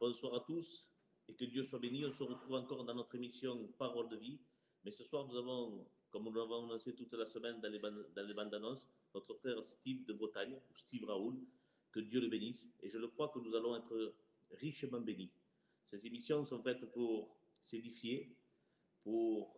Bonsoir à tous et que Dieu soit béni. On se retrouve encore dans notre émission Parole de vie. Mais ce soir, nous avons, comme nous l'avons annoncé toute la semaine dans les bandes annonces, notre frère Steve de Bretagne, ou Steve Raoul. Que Dieu le bénisse. Et je le crois que nous allons être richement bénis. Ces émissions sont faites pour s'édifier, pour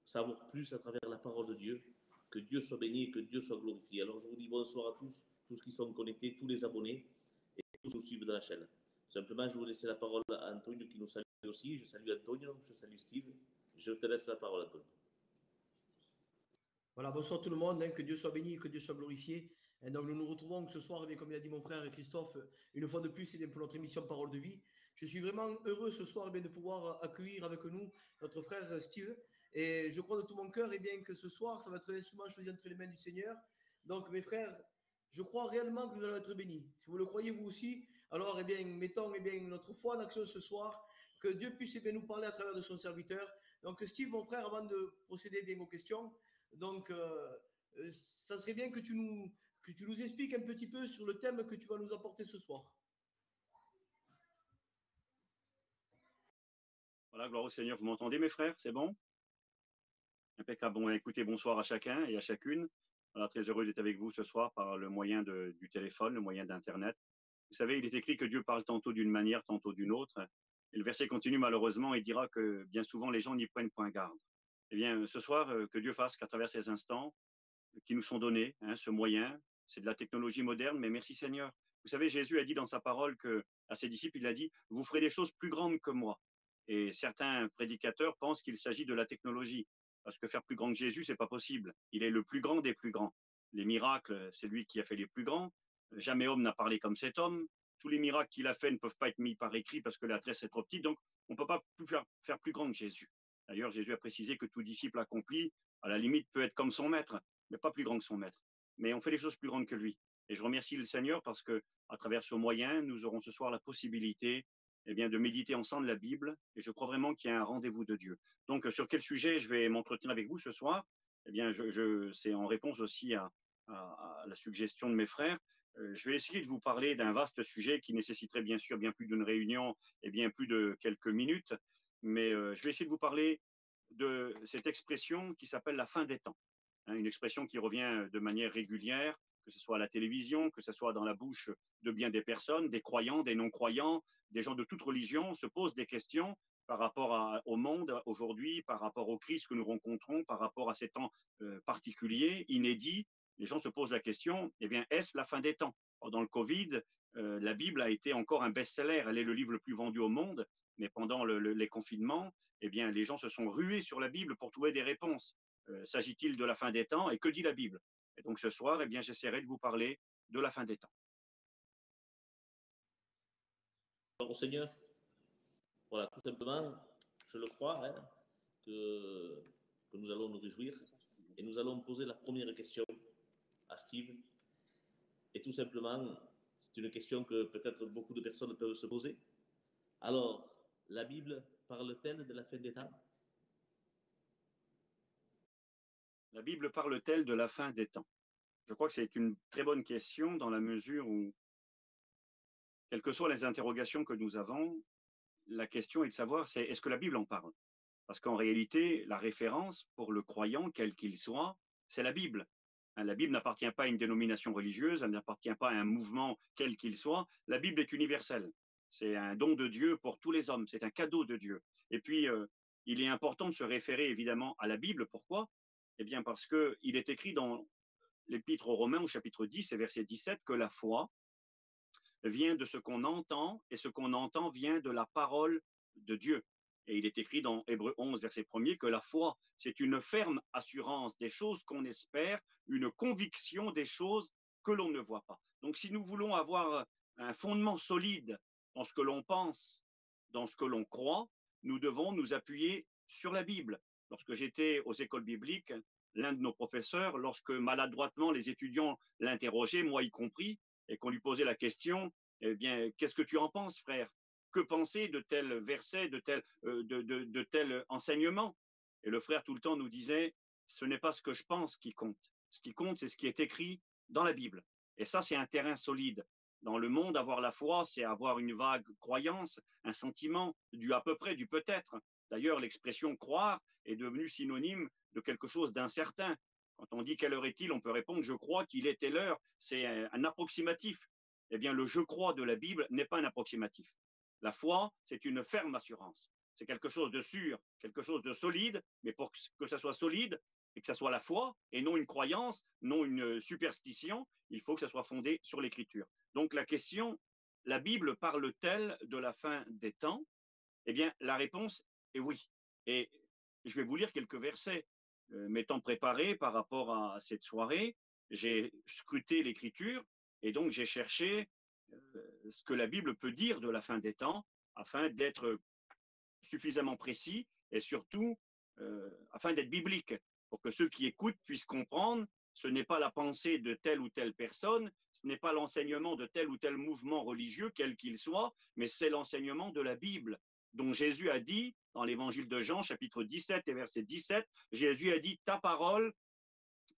savoir plus à travers la parole de Dieu. Que Dieu soit béni et que Dieu soit glorifié. Alors je vous dis bonsoir à tous qui sont connectés, tous les abonnés et tous qui nous suivent dans la chaîne. Simplement, je vais vous laisser la parole à Antonio qui nous salue aussi. Je salue Antonio, je salue Steve. Je te laisse la parole, Antonio. Voilà, bonsoir tout le monde, que Dieu soit béni, que Dieu soit glorifié. Et donc nous nous retrouvons ce soir, comme il a dit mon frère Christophe, une fois de plus pour notre émission Parole de vie. Je suis vraiment heureux ce soir de pouvoir accueillir avec nous notre frère Steve. Et je crois de tout mon cœur que ce soir, ça va être l'instrument choisi entre les mains du Seigneur. Donc mes frères, je crois réellement que nous allons être bénis. Si vous le croyez vous aussi, alors mettons notre foi en action ce soir, que Dieu puisse nous parler à travers de son serviteur. Donc Steve, mon frère, avant de procéder aux questions, donc ça serait bien que tu nous expliques un petit peu sur le thème que tu vas nous apporter ce soir. Voilà, gloire au Seigneur. Vous m'entendez, mes frères? C'est bon? Impeccable. Bon, écoutez, bonsoir à chacun et à chacune. Voilà, très heureux d'être avec vous ce soir par le moyen du téléphone, le moyen d'Internet. Vous savez, il est écrit que Dieu parle tantôt d'une manière, tantôt d'une autre. Et le verset continue malheureusement et dira que bien souvent les gens n'y prennent point garde. Eh bien, ce soir, que Dieu fasse qu'à travers ces instants qui nous sont donnés, ce moyen, c'est de la technologie moderne, mais merci Seigneur. Vous savez, Jésus a dit dans sa parole à ses disciples, il a dit, vous ferez des choses plus grandes que moi. Et certains prédicateurs pensent qu'il s'agit de la technologie, parce que faire plus grand que Jésus, c'est pas possible. Il est le plus grand des plus grands. Les miracles, c'est lui qui a fait les plus grands. Jamais homme n'a parlé comme cet homme. Tous les miracles qu'il a fait ne peuvent pas être mis par écrit parce que l'adresse est trop petite. Donc, on ne peut pas faire plus grand que Jésus. D'ailleurs, Jésus a précisé que tout disciple accompli, à la limite, peut être comme son maître, mais pas plus grand que son maître. Mais on fait les choses plus grandes que lui. Et je remercie le Seigneur parce que, à travers ce moyen, nous aurons ce soir la possibilité de méditer ensemble la Bible. Et je crois vraiment qu'il y a un rendez-vous de Dieu. Donc, sur quel sujet je vais m'entretenir avec vous ce soir? C'est en réponse aussi à la suggestion de mes frères. Je vais essayer de vous parler d'un vaste sujet qui nécessiterait bien sûr bien plus d'une réunion et bien plus de quelques minutes. Mais je vais essayer de vous parler de cette expression qui s'appelle la fin des temps. Une expression qui revient de manière régulière, que ce soit à la télévision, que ce soit dans la bouche de bien des personnes, des croyants, des non-croyants, des gens de toute religion, se posent des questions par rapport au monde aujourd'hui, par rapport aux crises que nous rencontrons, par rapport à ces temps particuliers, inédits. Les gens se posent la question, est-ce la fin des temps? Pendant le Covid, la Bible a été encore un best-seller, elle est le livre le plus vendu au monde, mais pendant les confinements, les gens se sont rués sur la Bible pour trouver des réponses. S'agit-il de la fin des temps? Et que dit la Bible? Et donc ce soir, j'essaierai de vous parler de la fin des temps. Au Seigneur, voilà, tout simplement, je le crois, que nous allons nous réjouir. Et nous allons poser la première question à Steve. Et tout simplement, c'est une question que peut-être beaucoup de personnes peuvent se poser. Alors, la Bible parle-t-elle de la fin des temps? La Bible parle-t-elle de la fin des temps? Je crois que c'est une très bonne question dans la mesure où, quelles que soient les interrogations que nous avons, la question est de savoir, est-ce que la Bible en parle? Parce qu'en réalité, la référence pour le croyant, quel qu'il soit, c'est la Bible. La Bible n'appartient pas à une dénomination religieuse, elle n'appartient pas à un mouvement quel qu'il soit. La Bible est universelle. C'est un don de Dieu pour tous les hommes, c'est un cadeau de Dieu. Et puis, il est important de se référer évidemment à la Bible. Pourquoi? Parce qu'il est écrit dans l'Épître aux Romains au chapitre 10 et verset 17 que la foi vient de ce qu'on entend et ce qu'on entend vient de la parole de Dieu. Et il est écrit dans Hébreux 11, verset 1er, que la foi, c'est une ferme assurance des choses qu'on espère, une conviction des choses que l'on ne voit pas. Donc si nous voulons avoir un fondement solide dans ce que l'on pense, dans ce que l'on croit, nous devons nous appuyer sur la Bible. Lorsque j'étais aux écoles bibliques, l'un de nos professeurs, lorsque maladroitement les étudiants l'interrogeaient, moi y compris, et qu'on lui posait la question, qu'est-ce que tu en penses, frère? Que penser de tel verset, de tel enseignement? Et le frère tout le temps nous disait, ce n'est pas ce que je pense qui compte. Ce qui compte, c'est ce qui est écrit dans la Bible. Et ça, c'est un terrain solide. Dans le monde, avoir la foi, c'est avoir une vague croyance, un sentiment, du à peu près, du peut-être. D'ailleurs, l'expression croire est devenue synonyme de quelque chose d'incertain. Quand on dit quelle heure est-il, on peut répondre je crois qu'il est telle heure. C'est un approximatif. Eh bien, le je crois de la Bible n'est pas un approximatif. La foi, c'est une ferme assurance. C'est quelque chose de sûr, quelque chose de solide, mais pour que ça soit solide et que ça soit la foi et non une croyance, non une superstition, il faut que ça soit fondé sur l'écriture. Donc la question, la Bible parle-t-elle de la fin des temps? Eh bien, la réponse est oui. Et je vais vous lire quelques versets. M'étant préparé par rapport à cette soirée, j'ai scruté l'écriture et donc j'ai cherché ce que la Bible peut dire de la fin des temps afin d'être suffisamment précis et surtout afin d'être biblique, pour que ceux qui écoutent puissent comprendre. Ce n'est pas la pensée de telle ou telle personne, ce n'est pas l'enseignement de tel ou tel mouvement religieux, quel qu'il soit, mais c'est l'enseignement de la Bible, dont Jésus a dit, dans l'évangile de Jean, chapitre 17 et verset 17, Jésus a dit, ta parole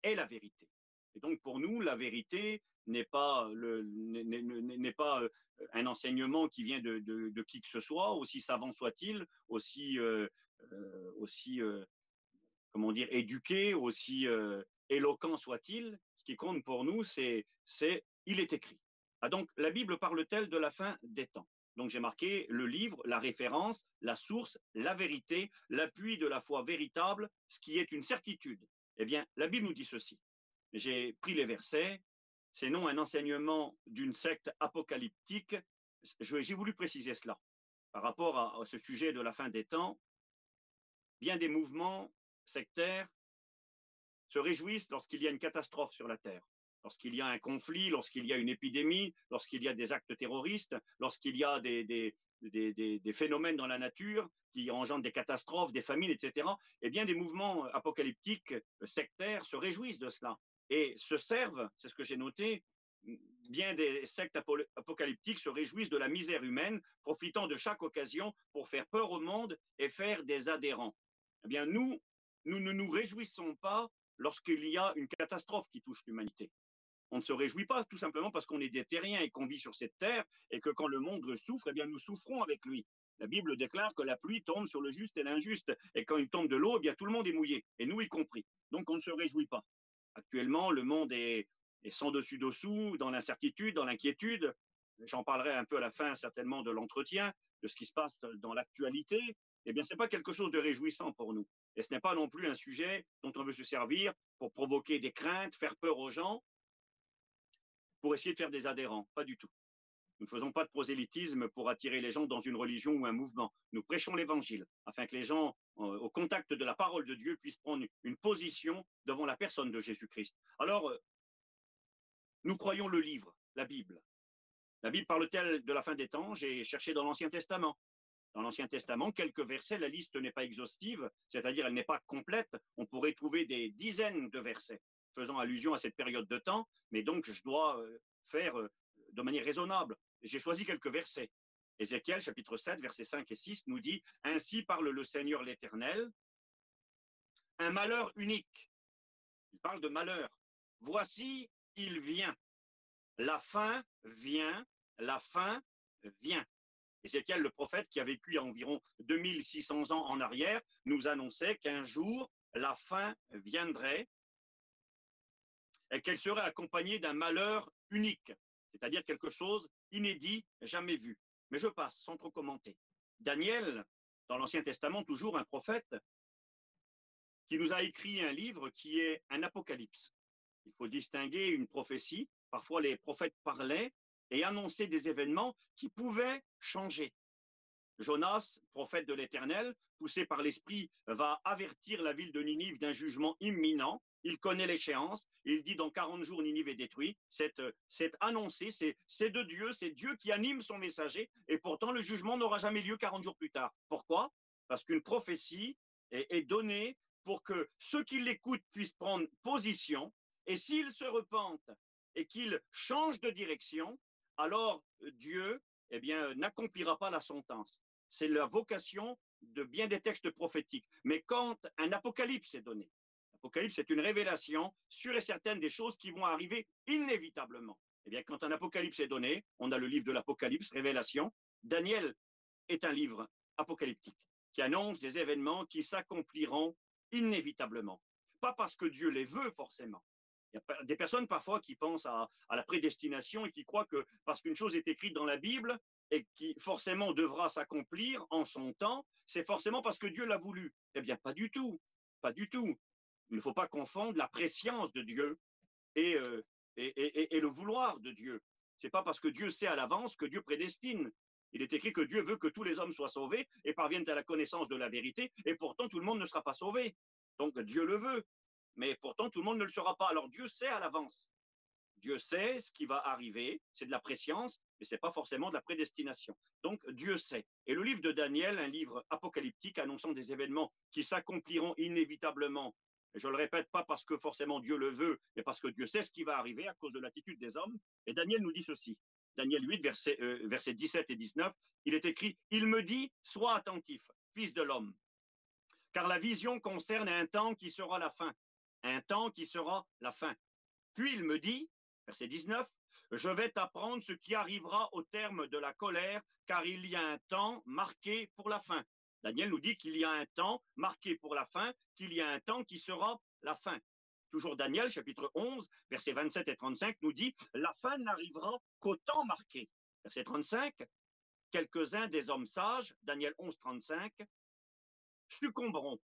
est la vérité. Et donc pour nous, la vérité n'est pas un enseignement qui vient de qui que ce soit, aussi savant soit-il, aussi comment dire, éduqué, aussi éloquent soit-il. Ce qui compte pour nous, c'est il est écrit. Ah, donc la Bible parle-t-elle de la fin des temps? Donc j'ai marqué le livre, la référence, la source, la vérité, l'appui de la foi véritable, ce qui est une certitude. Eh bien, la Bible nous dit ceci. J'ai pris les versets. C'est non un enseignement d'une secte apocalyptique. J'ai voulu préciser cela par rapport à ce sujet de la fin des temps. Bien des mouvements sectaires se réjouissent lorsqu'il y a une catastrophe sur la terre, lorsqu'il y a un conflit, lorsqu'il y a une épidémie, lorsqu'il y a des actes terroristes, lorsqu'il y a des phénomènes dans la nature qui engendrent des catastrophes, des famines, etc. Eh bien, des mouvements apocalyptiques sectaires se réjouissent de cela et se servent, c'est ce que j'ai noté, bien des sectes apocalyptiques se réjouissent de la misère humaine, profitant de chaque occasion pour faire peur au monde et faire des adhérents. Eh bien, nous ne nous réjouissons pas lorsqu'il y a une catastrophe qui touche l'humanité. On ne se réjouit pas tout simplement parce qu'on est des terriens et qu'on vit sur cette terre et que quand le monde souffre, eh bien nous souffrons avec lui. La Bible déclare que la pluie tombe sur le juste et l'injuste et quand il tombe de l'eau, eh bien tout le monde est mouillé et nous y compris. Donc on ne se réjouit pas. Actuellement, le monde est sans dessus-dessous, dans l'incertitude, dans l'inquiétude. J'en parlerai un peu à la fin certainement de l'entretien, de ce qui se passe dans l'actualité. Eh bien, ce n'est pas quelque chose de réjouissant pour nous. Et ce n'est pas non plus un sujet dont on veut se servir pour provoquer des craintes, faire peur aux gens, pour essayer de faire des adhérents. Pas du tout. Nous ne faisons pas de prosélytisme pour attirer les gens dans une religion ou un mouvement. Nous prêchons l'évangile afin que les gens, au contact de la parole de Dieu, puissent prendre une position devant la personne de Jésus-Christ. Alors, nous croyons le livre, la Bible. La Bible parle-t-elle de la fin des temps? J'ai cherché dans l'Ancien Testament. Dans l'Ancien Testament, quelques versets, la liste n'est pas exhaustive, c'est-à-dire elle n'est pas complète. On pourrait trouver des dizaines de versets faisant allusion à cette période de temps, mais donc je dois faire de manière raisonnable. J'ai choisi quelques versets. Ézéchiel, chapitre 7, versets 5 et 6, nous dit « Ainsi parle le Seigneur l'Éternel, un malheur unique. » Il parle de malheur. « Voici, il vient. La fin vient, la fin vient. » Ézéchiel, le prophète, qui a vécu il y a environ 2600 ans en arrière, nous annonçait qu'un jour, la fin viendrait et qu'elle serait accompagnée d'un malheur unique, c'est-à-dire quelque chose inédit, jamais vu. Mais je passe, sans trop commenter. Daniel, dans l'Ancien Testament, toujours un prophète, qui nous a écrit un livre qui est un apocalypse. Il faut distinguer une prophétie. Parfois, les prophètes parlaient et annonçaient des événements qui pouvaient changer. Jonas, prophète de l'Éternel, poussé par l'Esprit, va avertir la ville de Ninive d'un jugement imminent. Il connaît l'échéance. Il dit dans 40 jours, Ninive est détruit. C'est annoncé, c'est de Dieu, c'est Dieu qui anime son messager. Et pourtant, le jugement n'aura jamais lieu 40 jours plus tard. Pourquoi? Parce qu'une prophétie est donnée pour que ceux qui l'écoutent puissent prendre position. Et s'ils se repentent et qu'ils changent de direction, alors Dieu n'accomplira pas la sentence. C'est la vocation de bien des textes prophétiques. Mais quand un apocalypse est donné, l'apocalypse est une révélation sûre et certaine des choses qui vont arriver inévitablement. Eh bien, quand un apocalypse est donné, on a le livre de l'Apocalypse, Révélation. Daniel est un livre apocalyptique qui annonce des événements qui s'accompliront inévitablement. Pas parce que Dieu les veut forcément. Il y a des personnes parfois qui pensent à la prédestination et qui croient que parce qu'une chose est écrite dans la Bible et qui forcément devra s'accomplir en son temps, c'est forcément parce que Dieu l'a voulu. Eh bien, pas du tout. Pas du tout. Il ne faut pas confondre la prescience de Dieu et, et le vouloir de Dieu. Ce n'est pas parce que Dieu sait à l'avance que Dieu prédestine. Il est écrit que Dieu veut que tous les hommes soient sauvés et parviennent à la connaissance de la vérité, et pourtant tout le monde ne sera pas sauvé. Donc Dieu le veut, mais pourtant tout le monde ne le sera pas. Alors Dieu sait à l'avance. Dieu sait ce qui va arriver, c'est de la prescience, mais ce n'est pas forcément de la prédestination. Donc Dieu sait. Et le livre de Daniel, un livre apocalyptique annonçant des événements qui s'accompliront inévitablement, et je le répète, pas parce que forcément Dieu le veut, mais parce que Dieu sait ce qui va arriver à cause de l'attitude des hommes. Et Daniel nous dit ceci, Daniel 8, versets 17 et 19, il est écrit, « Il me dit, sois attentif, fils de l'homme, car la vision concerne un temps qui sera la fin, un temps qui sera la fin. Puis il me dit, verset 19, je vais t'apprendre ce qui arrivera au terme de la colère, car il y a un temps marqué pour la fin. » Daniel nous dit qu'il y a un temps marqué pour la fin, qu'il y a un temps qui sera la fin. Toujours Daniel, chapitre 11, versets 27 et 35, nous dit, la fin n'arrivera qu'au temps marqué. Verset 35, quelques-uns des hommes sages, Daniel 11, 35, succomberont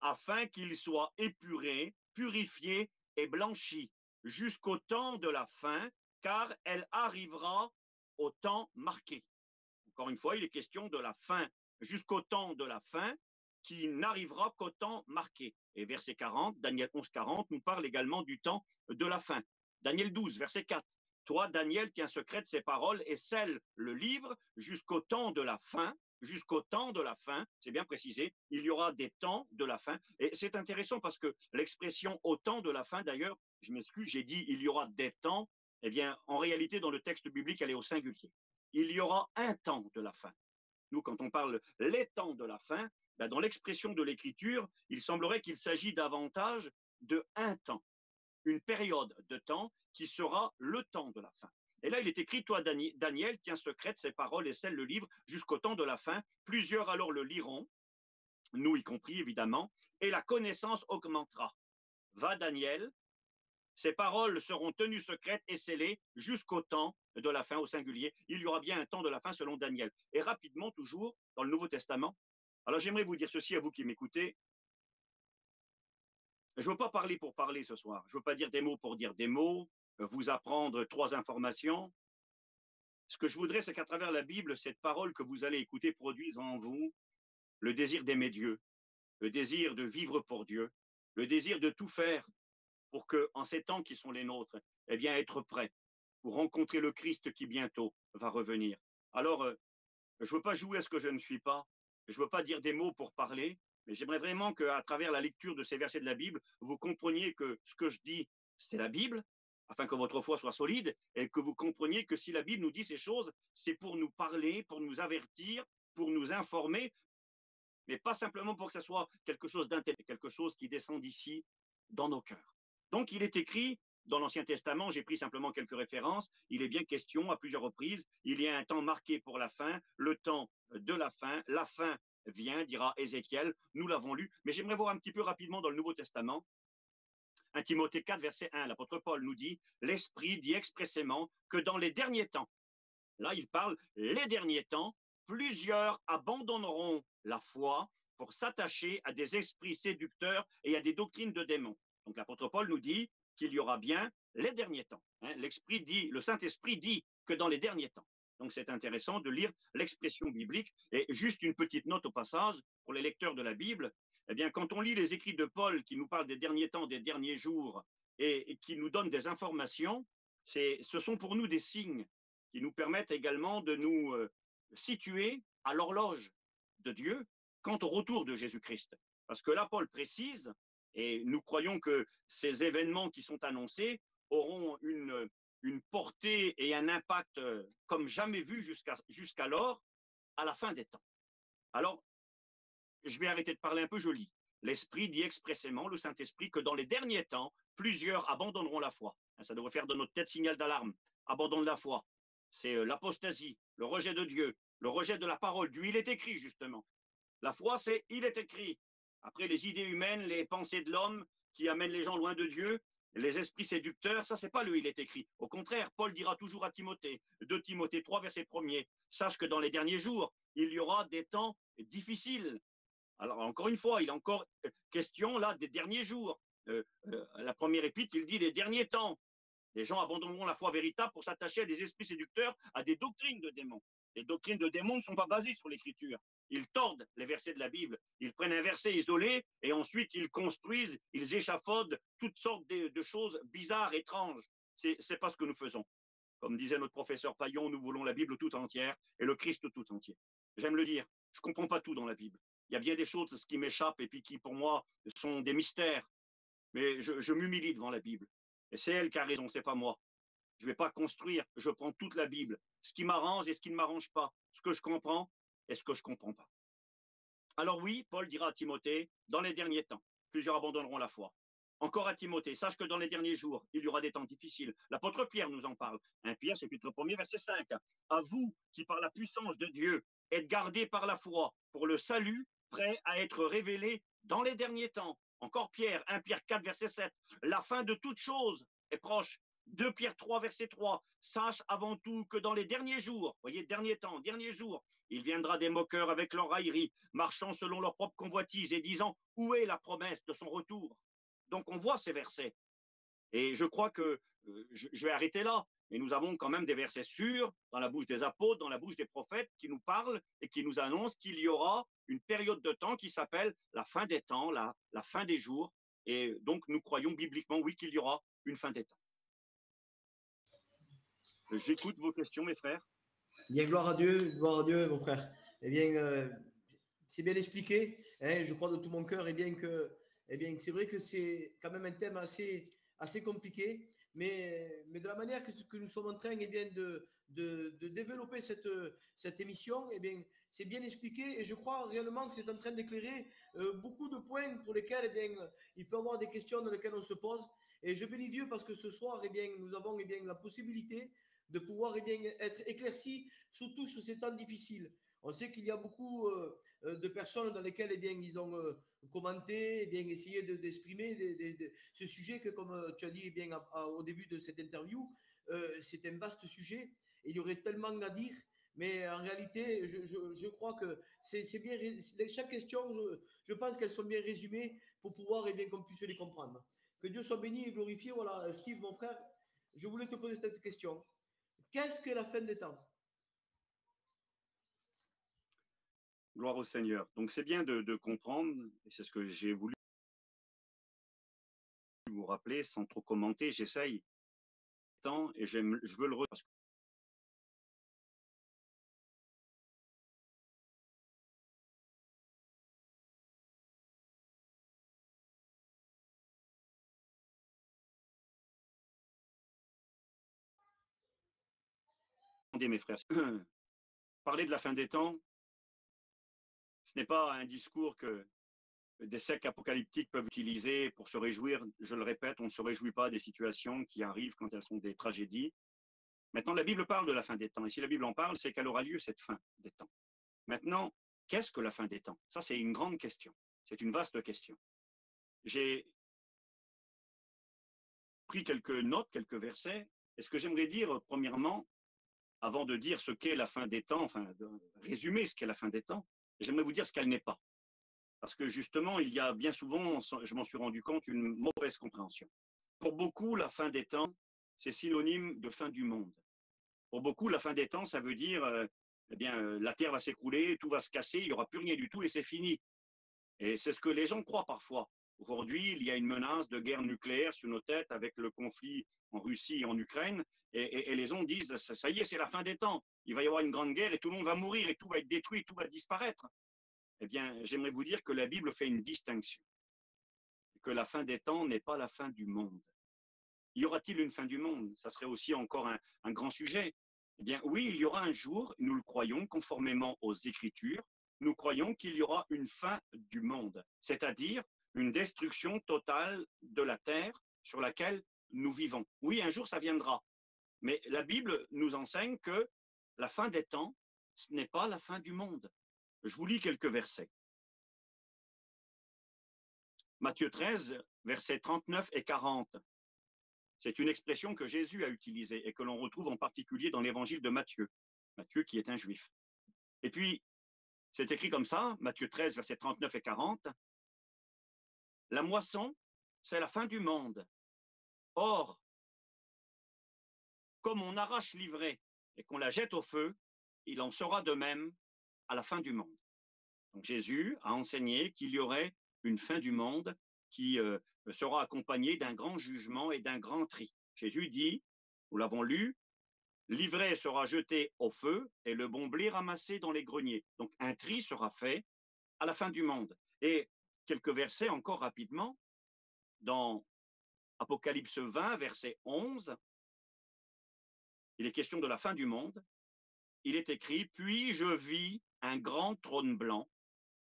afin qu'ils soient épurés, purifiés et blanchis jusqu'au temps de la fin, car elle arrivera au temps marqué. Encore une fois, il est question de la fin, jusqu'au temps de la fin, qui n'arrivera qu'au temps marqué. Et verset 40, Daniel 11, 40, nous parle également du temps de la fin. Daniel 12, verset 4. Toi, Daniel, tiens secret de ces paroles et scelle le livre jusqu'au temps de la fin, jusqu'au temps de la fin, c'est bien précisé, il y aura des temps de la fin. Et c'est intéressant parce que l'expression au temps de la fin, d'ailleurs, je m'excuse, j'ai dit il y aura des temps, eh bien, en réalité, dans le texte biblique, elle est au singulier. Il y aura un temps de la fin. Nous, quand on parle les temps de la fin, ben dans l'expression de l'écriture, il semblerait qu'il s'agit davantage de un temps, une période de temps qui sera le temps de la fin. Et là, il est écrit, toi, Daniel, tiens secrète ces paroles et scelle le livre jusqu'au temps de la fin. Plusieurs alors le liront, nous y compris évidemment, et la connaissance augmentera. Va, Daniel, ces paroles seront tenues secrètes et scellées jusqu'au temps de la fin au singulier. Il y aura bien un temps de la fin selon Daniel. Et rapidement, toujours, dans le Nouveau Testament, alors j'aimerais vous dire ceci à vous qui m'écoutez. Je ne veux pas parler pour parler ce soir. Je ne veux pas dire des mots pour dire des mots, vous apprendre 3 informations. Ce que je voudrais, c'est qu'à travers la Bible, cette parole que vous allez écouter produise en vous le désir d'aimer Dieu, le désir de vivre pour Dieu, le désir de tout faire pour que, en ces temps qui sont les nôtres, eh bien, être prêt pour rencontrer le Christ qui bientôt va revenir. Alors, je ne veux pas jouer à ce que je ne suis pas, je ne veux pas dire des mots pour parler, mais j'aimerais vraiment qu'à travers la lecture de ces versets de la Bible, vous compreniez que ce que je dis, c'est la Bible, afin que votre foi soit solide, et que vous compreniez que si la Bible nous dit ces choses, c'est pour nous parler, pour nous avertir, pour nous informer, mais pas simplement pour que ce soit quelque chose d'intelligent, quelque chose qui descend d'ici dans nos cœurs. Donc, il est écrit dans l'Ancien Testament, j'ai pris simplement quelques références, il est bien question à plusieurs reprises, il y a un temps marqué pour la fin, le temps de la fin vient, dira Ézéchiel, nous l'avons lu, mais j'aimerais voir un petit peu rapidement dans le Nouveau Testament. 1 Timothée 4, verset 1, l'apôtre Paul nous dit, l'Esprit dit expressément que dans les derniers temps, là il parle, les derniers temps, plusieurs abandonneront la foi pour s'attacher à des esprits séducteurs et à des doctrines de démons. Donc l'apôtre Paul nous dit qu'il y aura bien les derniers temps. L'Esprit dit, le Saint-Esprit dit que dans les derniers temps. Donc c'est intéressant de lire l'expression biblique. Et juste une petite note au passage, pour les lecteurs de la Bible, eh bien quand on lit les écrits de Paul qui nous parlent des derniers temps, des derniers jours, et qui nous donnent des informations, ce sont pour nous des signes qui nous permettent également de nous situer à l'horloge de Dieu quant au retour de Jésus-Christ. Parce que là, Paul précise, et nous croyons que ces événements qui sont annoncés auront une portée et un impact comme jamais vu jusqu'alors à la fin des temps. Alors, je vais arrêter de parler un peu, je lis. L'Esprit dit expressément, le Saint-Esprit, que dans les derniers temps, plusieurs abandonneront la foi. Ça devrait faire de notre tête signal d'alarme. abandon de la foi. C'est l'apostasie, le rejet de Dieu, le rejet de la parole, du « il est écrit » justement. La foi, c'est « il est écrit ». Après, les idées humaines, les pensées de l'homme qui amènent les gens loin de Dieu, les esprits séducteurs, ça, c'est pas le « il est écrit ». Au contraire, Paul dira toujours à Timothée, 2 Timothée 3, verset 1er, « Sache que dans les derniers jours, il y aura des temps difficiles. » Alors, encore une fois, il est encore question, là, des derniers jours. La première épître, il dit les derniers temps. Les gens abandonneront la foi véritable pour s'attacher à des esprits séducteurs, à des doctrines de démons. Les doctrines de démons ne sont pas basées sur l'écriture. Ils tordent les versets de la Bible. Ils prennent un verset isolé et ensuite ils construisent, ils échafaudent toutes sortes de choses bizarres, étranges. C'est pas ce que nous faisons. Comme disait notre professeur Paillon, nous voulons la Bible tout entière et le Christ tout entier. J'aime le dire, je ne comprends pas tout dans la Bible. Il y a bien des choses qui m'échappent et puis qui, pour moi, sont des mystères. Mais je m'humilie devant la Bible. Et c'est elle qui a raison, c'est pas moi. Je ne vais pas construire, je prends toute la Bible. Ce qui m'arrange et ce qui ne m'arrange pas. Ce que je comprends et ce que je ne comprends pas. Alors oui, Paul dira à Timothée, dans les derniers temps, plusieurs abandonneront la foi. Encore à Timothée, sache que dans les derniers jours, il y aura des temps difficiles. L'apôtre Pierre nous en parle. 1 Pierre, chapitre 1er, verset 5. À vous qui, par la puissance de Dieu, êtes gardés par la foi pour le salut, prêt à être révélé dans les derniers temps. Encore Pierre, 1 Pierre 4, verset 7. La fin de toute chose est proche. 2 Pierre 3, verset 3. Sache avant tout que dans les derniers jours, voyez, derniers temps, derniers jours, il viendra des moqueurs avec leur raillerie, marchant selon leur propre convoitise et disant où est la promesse de son retour. Donc on voit ces versets. Et je crois que je vais arrêter là. Mais nous avons quand même des versets sûrs dans la bouche des apôtres, dans la bouche des prophètes qui nous parlent et qui nous annoncent qu'il y aura une période de temps qui s'appelle la fin des temps, la fin des jours. Et donc nous croyons bibliquement, oui, qu'il y aura une fin des temps. J'écoute vos questions, mes frères. Bien, gloire à Dieu, mon frère. Eh bien, c'est bien expliqué. Hein, je crois de tout mon cœur. Eh bien, c'est vrai que c'est quand même un thème assez compliqué. Mais de la manière que nous sommes en train de développer cette émission, eh bien, c'est bien expliqué. Et je crois réellement que c'est en train d'éclairer beaucoup de points pour lesquels eh bien, il peut y avoir des questions dans lesquelles on se pose. Et je bénis Dieu parce que ce soir, eh bien, nous avons eh bien, la possibilité de pouvoir eh bien, être éclaircis, surtout sur ces temps difficiles. On sait qu'il y a beaucoup de personnes dans lesquelles eh bien, ils ont commenté, eh bien, essayé d'exprimer ce sujet que, comme tu as dit eh bien, au début de cette interview, c'est un vaste sujet. Et il y aurait tellement à dire, mais en réalité, je crois que c'est bien, chaque question, je pense qu'elles sont bien résumées pour pouvoir eh bien, qu'on puisse les comprendre. Que Dieu soit béni et glorifié. Voilà, Steve, mon frère, je voulais te poser cette question. Qu'est-ce que la fin des temps? Gloire au Seigneur. Donc c'est bien de comprendre, et c'est ce que j'ai voulu vous rappeler sans trop commenter, j'essaye. Et je veux le redire. Attendez, mes frères, parler de la fin des temps, ce n'est pas un discours que des sectes apocalyptiques peuvent utiliser pour se réjouir. Je le répète, on ne se réjouit pas des situations qui arrivent quand elles sont des tragédies. Maintenant, la Bible parle de la fin des temps. Et si la Bible en parle, c'est qu'elle aura lieu, cette fin des temps. Maintenant, qu'est-ce que la fin des temps? Ça, c'est une grande question. C'est une vaste question. J'ai pris quelques notes, quelques versets. Et ce que j'aimerais dire, premièrement, avant de dire ce qu'est la fin des temps, enfin, de résumer ce qu'est la fin des temps, j'aimerais vous dire ce qu'elle n'est pas. Parce que justement, il y a bien souvent, je m'en suis rendu compte, une mauvaise compréhension. Pour beaucoup, la fin des temps, c'est synonyme de fin du monde. Pour beaucoup, la fin des temps, ça veut dire, eh bien, la terre va s'écrouler, tout va se casser, il n'y aura plus rien du tout et c'est fini. Et c'est ce que les gens croient parfois. Aujourd'hui, il y a une menace de guerre nucléaire sur nos têtes avec le conflit en Russie et en Ukraine. Et les gens disent, ça y est, c'est la fin des temps. Il va y avoir une grande guerre et tout le monde va mourir et tout va être détruit, tout va disparaître. Eh bien, j'aimerais vous dire que la Bible fait une distinction. Que la fin des temps n'est pas la fin du monde. Y aura-t-il une fin du monde? Ça serait aussi encore un grand sujet. Eh bien, oui, il y aura un jour, nous le croyons, conformément aux Écritures, nous croyons qu'il y aura une fin du monde, c'est-à-dire une destruction totale de la terre sur laquelle nous vivons. Oui, un jour, ça viendra. Mais la Bible nous enseigne que la fin des temps, ce n'est pas la fin du monde. Je vous lis quelques versets. Matthieu 13, versets 39 et 40. C'est une expression que Jésus a utilisée et que l'on retrouve en particulier dans l'évangile de Matthieu. Matthieu qui est un juif. Et puis, c'est écrit comme ça, Matthieu 13, versets 39 et 40. La moisson, c'est la fin du monde. Or, comme on arrache l'ivraie et qu'on la jette au feu, il en sera de même à la fin du monde. Donc Jésus a enseigné qu'il y aurait une fin du monde qui sera accompagnée d'un grand jugement et d'un grand tri. Jésus dit, nous l'avons lu, l'ivraie sera jetée au feu et le bon blé ramassé dans les greniers. Donc un tri sera fait à la fin du monde. Et quelques versets encore rapidement, dans Apocalypse 20, verset 11, il est question de la fin du monde. Il est écrit, puis je vis un grand trône blanc,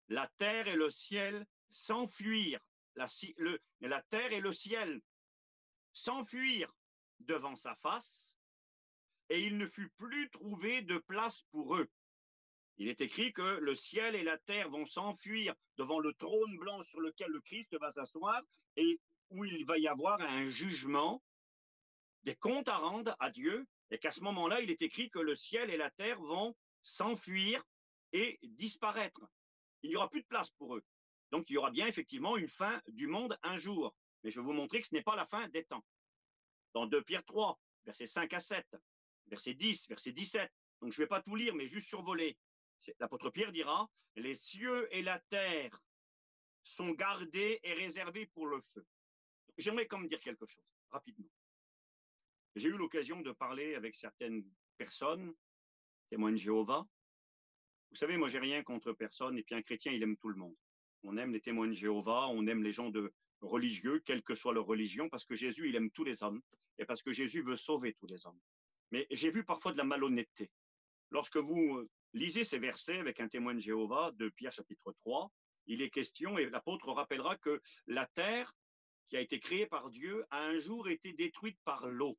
la terre et le ciel s'enfuirent, la terre et le ciel s'enfuirent devant sa face, et il ne fut plus trouvé de place pour eux. Il est écrit que le ciel et la terre vont s'enfuir devant le trône blanc sur lequel le Christ va s'asseoir et où il va y avoir un jugement, des comptes à rendre à Dieu, et qu'à ce moment-là, il est écrit que le ciel et la terre vont s'enfuir et disparaître. Il n'y aura plus de place pour eux. Donc, il y aura bien effectivement une fin du monde un jour. Mais je vais vous montrer que ce n'est pas la fin des temps. Dans 2 Pierre 3, versets 5 à 7, verset 10, verset 17. Donc, je ne vais pas tout lire, mais juste survoler. L'apôtre Pierre dira, « Les cieux et la terre sont gardés et réservés pour le feu. » J'aimerais comme dire quelque chose, rapidement. J'ai eu l'occasion de parler avec certaines personnes, témoins de Jéhovah. Vous savez, moi, j'ai rien contre personne, et puis un chrétien, il aime tout le monde. On aime les témoins de Jéhovah, on aime les gens religieux, quelle que soit leur religion, parce que Jésus, il aime tous les hommes, et parce que Jésus veut sauver tous les hommes. Mais j'ai vu parfois de la malhonnêteté. Lorsque vous lisez ces versets avec un témoin de Jéhovah, de Pierre chapitre 3, il est question, et l'apôtre rappellera que la terre qui a été créée par Dieu a un jour été détruite par l'eau.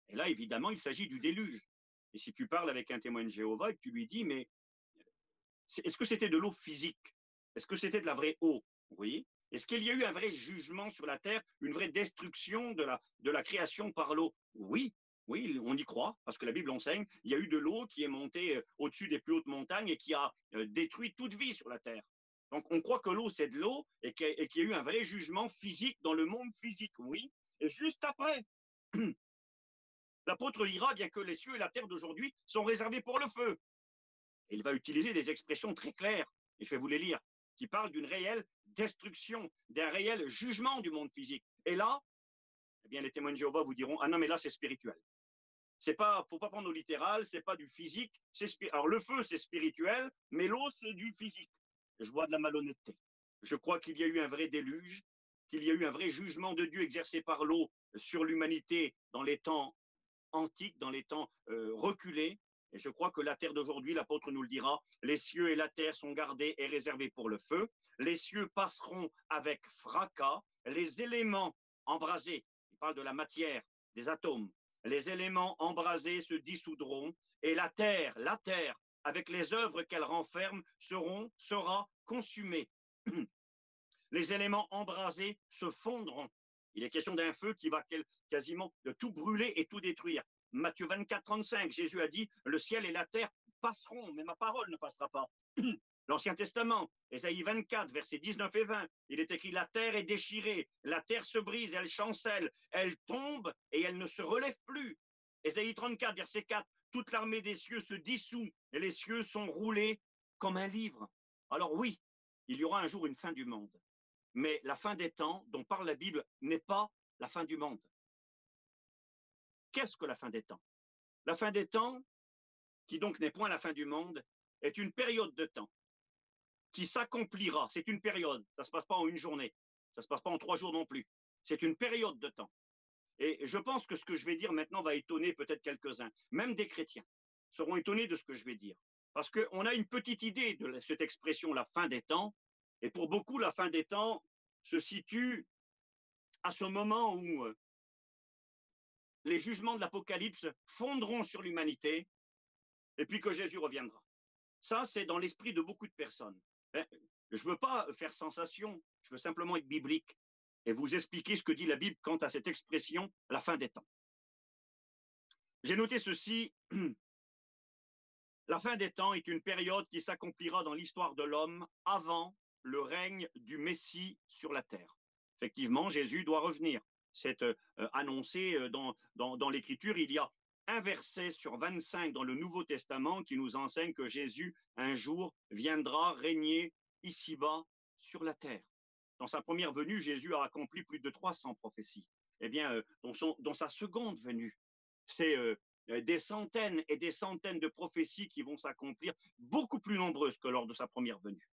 Et là, évidemment, il s'agit du déluge. Et si tu parles avec un témoin de Jéhovah et que tu lui dis, mais est-ce que c'était de l'eau physique? Est-ce que c'était de la vraie eau? Oui. Est-ce qu'il y a eu un vrai jugement sur la terre, une vraie destruction de la création par l'eau? Oui. Oui, on y croit, parce que la Bible enseigne, il y a eu de l'eau qui est montée au-dessus des plus hautes montagnes et qui a détruit toute vie sur la terre. Donc on croit que l'eau, c'est de l'eau et qu'il y a eu un vrai jugement physique dans le monde physique, oui. Et juste après, l'apôtre dira bien que les cieux et la terre d'aujourd'hui sont réservés pour le feu. Et il va utiliser des expressions très claires, et je vais vous les lire, qui parlent d'une réelle destruction, d'un réel jugement du monde physique. Et là, eh bien, les témoins de Jéhovah vous diront, ah non, mais là, c'est spirituel. Faut pas prendre au littéral, c'est pas du physique. Alors, le feu, c'est spirituel, mais l'eau, c'est du physique. Je vois de la malhonnêteté. Je crois qu'il y a eu un vrai déluge, qu'il y a eu un vrai jugement de Dieu exercé par l'eau sur l'humanité dans les temps antiques, dans les temps reculés. Et je crois que la terre d'aujourd'hui, l'apôtre nous le dira, les cieux et la terre sont gardés et réservés pour le feu. Les cieux passeront avec fracas. Les éléments embrasés, il parle de la matière, des atomes, les éléments embrasés se dissoudront et la terre, avec les œuvres qu'elle renferme, sera consumée. Les éléments embrasés se fondront. Il est question d'un feu qui va quasiment tout brûler et tout détruire. Matthieu 24, 35, Jésus a dit, le ciel et la terre passeront, mais ma parole ne passera pas. L'Ancien Testament, Ésaïe 24, versets 19 et 20, il est écrit, la terre est déchirée, la terre se brise, elle chancelle, elle tombe et elle ne se relève plus. Ésaïe 34, verset 4, toute l'armée des cieux se dissout et les cieux sont roulés comme un livre. Alors oui, il y aura un jour une fin du monde. Mais la fin des temps dont parle la Bible n'est pas la fin du monde. Qu'est-ce que la fin des temps? La fin des temps, qui donc n'est point la fin du monde, est une période de temps qui s'accomplira. C'est une période, ça ne se passe pas en une journée, ça ne se passe pas en 3 jours non plus. C'est une période de temps. Et je pense que ce que je vais dire maintenant va étonner peut-être quelques-uns, même des chrétiens seront étonnés de ce que je vais dire. Parce qu'on a une petite idée de cette expression, la fin des temps, et pour beaucoup, la fin des temps se situe à ce moment où les jugements de l'Apocalypse fondront sur l'humanité et puis que Jésus reviendra. Ça, c'est dans l'esprit de beaucoup de personnes. Je ne veux pas faire sensation, je veux simplement être biblique et vous expliquer ce que dit la Bible quant à cette expression, la fin des temps. J'ai noté ceci, la fin des temps est une période qui s'accomplira dans l'histoire de l'homme avant le règne du Messie sur la terre. Effectivement, Jésus doit revenir. C'est annoncé dans l'Écriture. Il y a un verset sur 25 dans le Nouveau Testament qui nous enseigne que Jésus, un jour, viendra régner ici-bas sur la terre. Dans sa première venue, Jésus a accompli plus de 300 prophéties. Eh bien, dans sa seconde venue, c'est des centaines et des centaines de prophéties qui vont s'accomplir, beaucoup plus nombreuses que lors de sa première venue.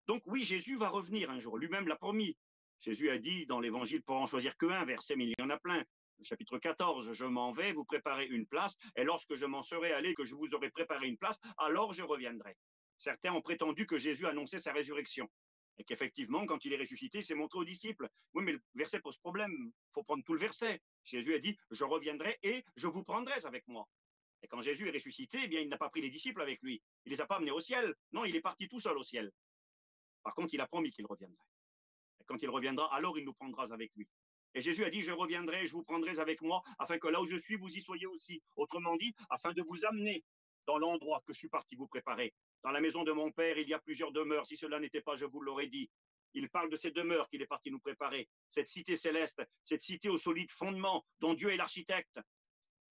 Donc oui, Jésus va revenir un jour, lui-même l'a promis. Jésus a dit dans l'Évangile, pour en choisir qu'un verset, mais il y en a plein. Chapitre 14, je m'en vais, vous préparez une place, et lorsque je m'en serai allé, que je vous aurai préparé une place, alors je reviendrai. Certains ont prétendu que Jésus annonçait sa résurrection, et qu'effectivement, quand il est ressuscité, il s'est montré aux disciples. Oui, mais le verset pose problème, il faut prendre tout le verset. Jésus a dit, je reviendrai et je vous prendrai avec moi. Et quand Jésus est ressuscité, eh bien, il n'a pas pris les disciples avec lui, il les a pas amenés au ciel, non, il est parti tout seul au ciel. Par contre, il a promis qu'il reviendrait. Et quand il reviendra, alors il nous prendra avec lui. Et Jésus a dit, je reviendrai, je vous prendrai avec moi, afin que là où je suis, vous y soyez aussi. Autrement dit, afin de vous amener dans l'endroit que je suis parti vous préparer. Dans la maison de mon Père, il y a plusieurs demeures. Si cela n'était pas, je vous l'aurais dit. Il parle de ces demeures qu'il est parti nous préparer. Cette cité céleste, cette cité au solide fondement, dont Dieu est l'architecte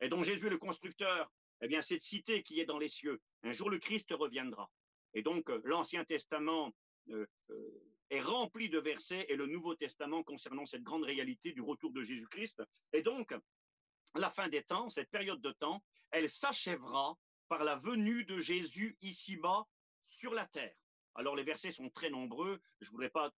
et dont Jésus est le constructeur. Eh bien, cette cité qui est dans les cieux, un jour le Christ reviendra. Et donc, l'Ancien Testament est rempli de versets et le Nouveau Testament concernant cette grande réalité du retour de Jésus-Christ. Et donc, la fin des temps, cette période de temps, elle s'achèvera par la venue de Jésus ici-bas sur la terre. Alors, les versets sont très nombreux. Je ne voudrais pas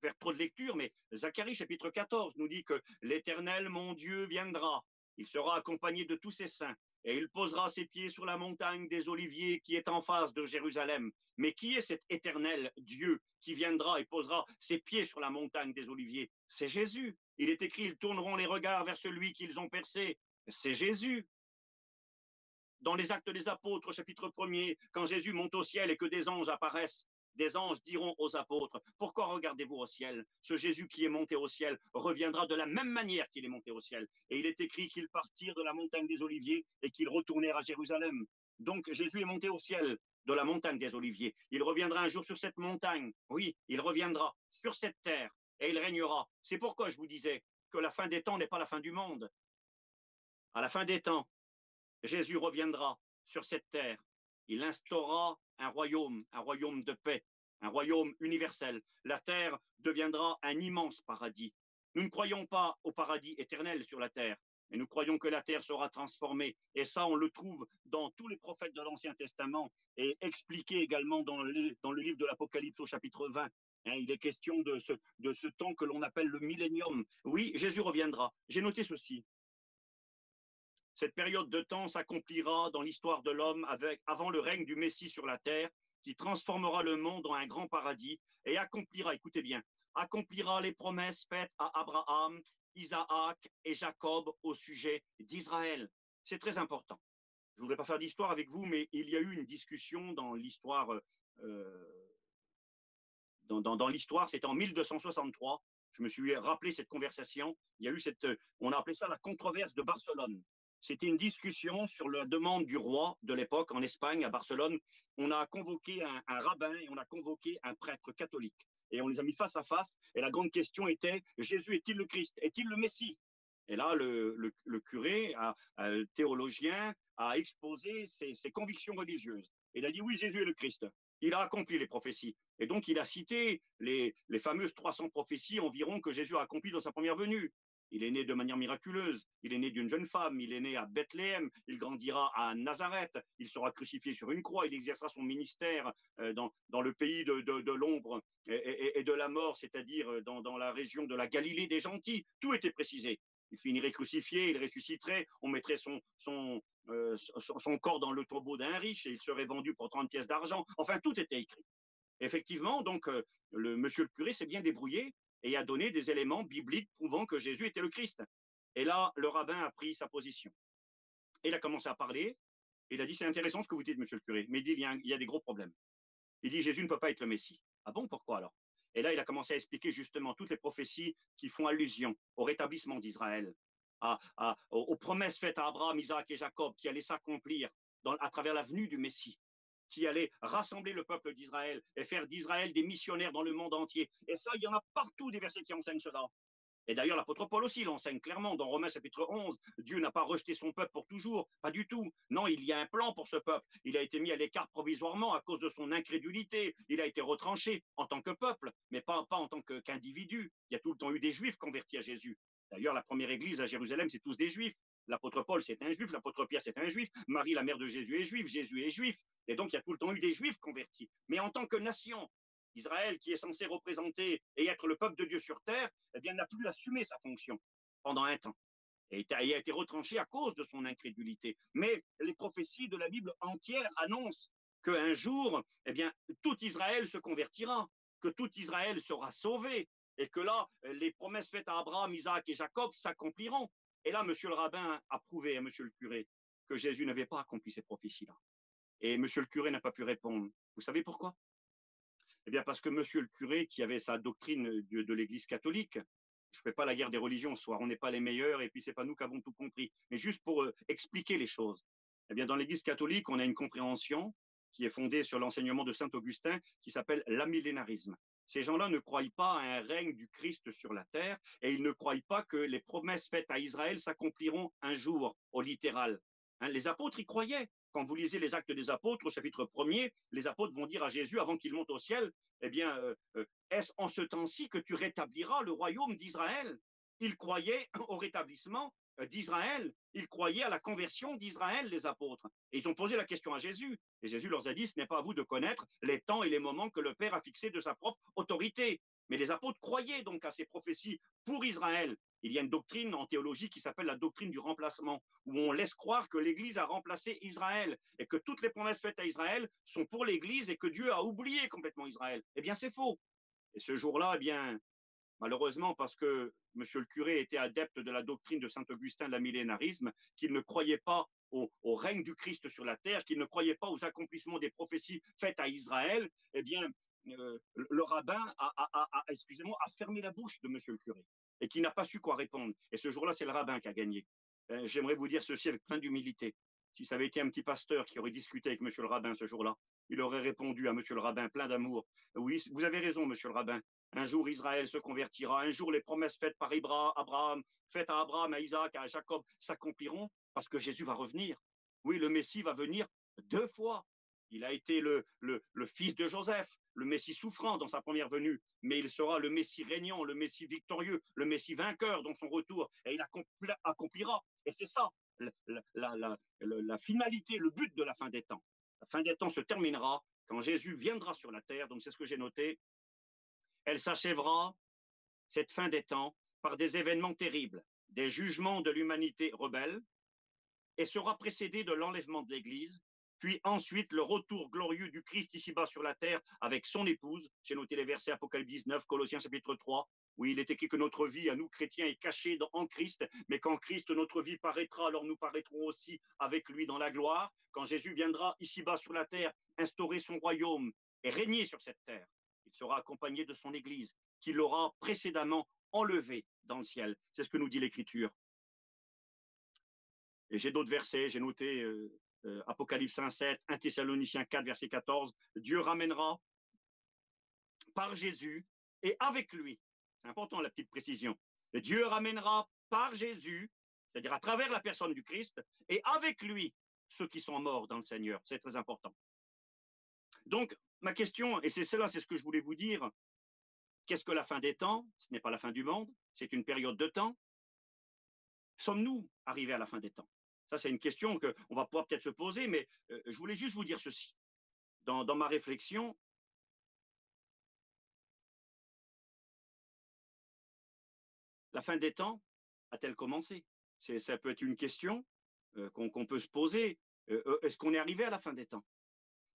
faire trop de lecture, mais Zacharie, chapitre 14, nous dit que l'Éternel, mon Dieu, viendra. Il sera accompagné de tous ses saints. Et il posera ses pieds sur la montagne des Oliviers qui est en face de Jérusalem. Mais qui est cet éternel Dieu qui viendra et posera ses pieds sur la montagne des Oliviers? C'est Jésus. Il est écrit, ils tourneront les regards vers celui qu'ils ont percé. C'est Jésus. Dans les Actes des Apôtres, chapitre 1er, quand Jésus monte au ciel et que des anges apparaissent, des anges diront aux apôtres, pourquoi regardez-vous au ciel? Ce Jésus qui est monté au ciel reviendra de la même manière qu'il est monté au ciel. Et il est écrit qu'ils partirent de la montagne des Oliviers et qu'ils retournèrent à Jérusalem. Donc Jésus est monté au ciel de la montagne des Oliviers. Il reviendra un jour sur cette montagne. Oui, il reviendra sur cette terre et il régnera. C'est pourquoi je vous disais que la fin des temps n'est pas la fin du monde. À la fin des temps, Jésus reviendra sur cette terre. Il instaurera un royaume de paix, un royaume universel. La terre deviendra un immense paradis. Nous ne croyons pas au paradis éternel sur la terre, mais nous croyons que la terre sera transformée. Et ça, on le trouve dans tous les prophètes de l'Ancien Testament et expliqué également dans le livre de l'Apocalypse au chapitre 20. Il est question de ce temps que l'on appelle le millénium. Oui, Jésus reviendra. J'ai noté ceci. Cette période de temps s'accomplira dans l'histoire de l'homme avant le règne du Messie sur la terre, qui transformera le monde en un grand paradis et accomplira, écoutez bien, accomplira les promesses faites à Abraham, Isaac et Jacob au sujet d'Israël. C'est très important. Je ne voudrais pas faire d'histoire avec vous, mais il y a eu une discussion dans l'histoire, dans l'histoire, c'était en 1263. Je me suis rappelé cette conversation. Il y a eu on a appelé ça la controverse de Barcelone. C'était une discussion sur la demande du roi de l'époque en Espagne, à Barcelone. On a convoqué un rabbin et on a convoqué un prêtre catholique. Et on les a mis face à face. Et la grande question était, Jésus est-il le Christ? Est-il le Messie? Et là, le curé, le théologien, a exposé ses convictions religieuses. Il a dit, oui, Jésus est le Christ. Il a accompli les prophéties. Et donc, il a cité les fameuses 300 prophéties environ que Jésus a accomplies dans sa première venue. Il est né de manière miraculeuse, il est né d'une jeune femme, il est né à Bethléem, il grandira à Nazareth, il sera crucifié sur une croix, il exercera son ministère dans le pays de l'ombre et de la mort, c'est-à-dire dans la région de la Galilée des gentils. Tout était précisé. Il finirait crucifié, il ressusciterait, on mettrait son corps dans le tombeau d'un riche et il serait vendu pour 30 pièces d'argent. Enfin, tout était écrit. Effectivement, donc, monsieur le curé s'est bien débrouillé et a donné des éléments bibliques prouvant que Jésus était le Christ. Et là, le rabbin a pris sa position. Et il a commencé à parler. Il a dit, c'est intéressant ce que vous dites, monsieur le curé, mais il dit, il y a des gros problèmes. Il dit, Jésus ne peut pas être le Messie. Ah bon, pourquoi alors? Et là, il a commencé à expliquer justement toutes les prophéties qui font allusion au rétablissement d'Israël, aux promesses faites à Abraham, Isaac et Jacob qui allaient s'accomplir à travers la venue du Messie, qui allait rassembler le peuple d'Israël et faire d'Israël des missionnaires dans le monde entier. Et ça, il y en a partout des versets qui enseignent cela. Et d'ailleurs, l'apôtre Paul aussi l'enseigne clairement dans Romains chapitre 11. Dieu n'a pas rejeté son peuple pour toujours, pas du tout. Non, il y a un plan pour ce peuple. Il a été mis à l'écart provisoirement à cause de son incrédulité. Il a été retranché en tant que peuple, mais pas en tant qu'individu. Il y a tout le temps eu des Juifs convertis à Jésus. D'ailleurs, la première église à Jérusalem, c'est tous des Juifs. L'apôtre Paul, c'est un Juif. L'apôtre Pierre, c'est un Juif. Marie, la mère de Jésus, est juive. Jésus est juif. Et donc, il y a tout le temps eu des Juifs convertis. Mais en tant que nation, Israël, qui est censé représenter et être le peuple de Dieu sur terre, eh bien, n'a plus assumé sa fonction pendant un temps. Et a été retranché à cause de son incrédulité. Mais les prophéties de la Bible entière annoncent qu'un jour, eh bien, tout Israël se convertira, que tout Israël sera sauvé, et que là, les promesses faites à Abraham, Isaac et Jacob s'accompliront. Et là, monsieur le rabbin a prouvé à monsieur le curé que Jésus n'avait pas accompli ces prophéties-là. Et monsieur le curé n'a pas pu répondre. Vous savez pourquoi? Eh bien, parce que monsieur le curé, qui avait sa doctrine de l'Église catholique, je ne fais pas la guerre des religions ce soir, on n'est pas les meilleurs et puis c'est pas nous qui avons tout compris, mais juste pour expliquer les choses. Eh bien, dans l'Église catholique, on a une compréhension qui est fondée sur l'enseignement de saint Augustin qui s'appelle l'amillénarisme. Ces gens-là ne croient pas à un règne du Christ sur la terre et ils ne croient pas que les promesses faites à Israël s'accompliront un jour au littéral. Hein, les apôtres y croyaient. Quand vous lisez les Actes des Apôtres, au chapitre 1er, les apôtres vont dire à Jésus, avant qu'il monte au ciel, eh bien, est-ce en ce temps-ci que tu rétabliras le royaume d'Israël? Ils croyaient au rétablissement d'Israël. Ils croyaient à la conversion d'Israël, les apôtres. Et ils ont posé la question à Jésus. Et Jésus leur a dit, ce n'est pas à vous de connaître les temps et les moments que le Père a fixés de sa propre autorité. Mais les apôtres croyaient donc à ces prophéties pour Israël. Il y a une doctrine en théologie qui s'appelle la doctrine du remplacement, où on laisse croire que l'Église a remplacé Israël et que toutes les promesses faites à Israël sont pour l'Église et que Dieu a oublié complètement Israël. Eh bien, c'est faux. Et ce jour-là, eh bien, malheureusement, parce que monsieur le curé était adepte de la doctrine de saint Augustin de la millénarisme, qu'il ne croyait pas au règne du Christ sur la terre, qu'il ne croyait pas aux accomplissements des prophéties faites à Israël, eh bien, le rabbin excusez-moi, a fermé la bouche de monsieur le curé et qui n'a pas su quoi répondre. Et ce jour-là, c'est le rabbin qui a gagné. J'aimerais vous dire ceci avec plein d'humilité. Si ça avait été un petit pasteur qui aurait discuté avec monsieur le rabbin ce jour-là, il aurait répondu à monsieur le rabbin plein d'amour. Oui, vous avez raison, monsieur le rabbin. Un jour, Israël se convertira. Un jour, les promesses faites par Abraham, faites à Abraham, à Isaac, à Jacob, s'accompliront parce que Jésus va revenir. Oui, le Messie va venir 2 fois. Il a été le fils de Joseph, le Messie souffrant dans sa première venue, mais il sera le Messie régnant, le Messie victorieux, le Messie vainqueur dans son retour, et il accomplira. Et c'est ça, la finalité, le but de la fin des temps. La fin des temps se terminera quand Jésus viendra sur la terre, donc c'est ce que j'ai noté. Elle s'achèvera, cette fin des temps, par des événements terribles, des jugements de l'humanité rebelle, et sera précédée de l'enlèvement de l'Église, puis ensuite le retour glorieux du Christ ici-bas sur la terre avec son épouse. J'ai noté les versets Apocalypse 19, Colossiens chapitre 3, où il est écrit que notre vie à nous chrétiens est cachée en Christ, mais quand Christ, notre vie, paraîtra, alors nous paraîtrons aussi avec lui dans la gloire. Quand Jésus viendra ici-bas sur la terre instaurer son royaume et régner sur cette terre, il sera accompagné de son Église, qu'il aura précédemment enlevée dans le ciel. C'est ce que nous dit l'Écriture. Et j'ai d'autres versets, j'ai noté Apocalypse 1,7, 1 Thessaloniciens 4, verset 14. Dieu ramènera par Jésus et avec lui. C'est important la petite précision. Dieu ramènera par Jésus, c'est-à-dire à travers la personne du Christ, et avec lui ceux qui sont morts dans le Seigneur. C'est très important. Donc, ma question, et c'est cela, c'est ce que je voulais vous dire, qu'est-ce que la fin des temps? Ce n'est pas la fin du monde, c'est une période de temps. Sommes-nous arrivés à la fin des temps? Ça, c'est une question qu'on va pouvoir peut-être se poser, mais je voulais juste vous dire ceci. Dans ma réflexion, la fin des temps a-t-elle commencé? Ça peut être une question qu'on peut se poser. Est-ce qu'on est arrivé à la fin des temps?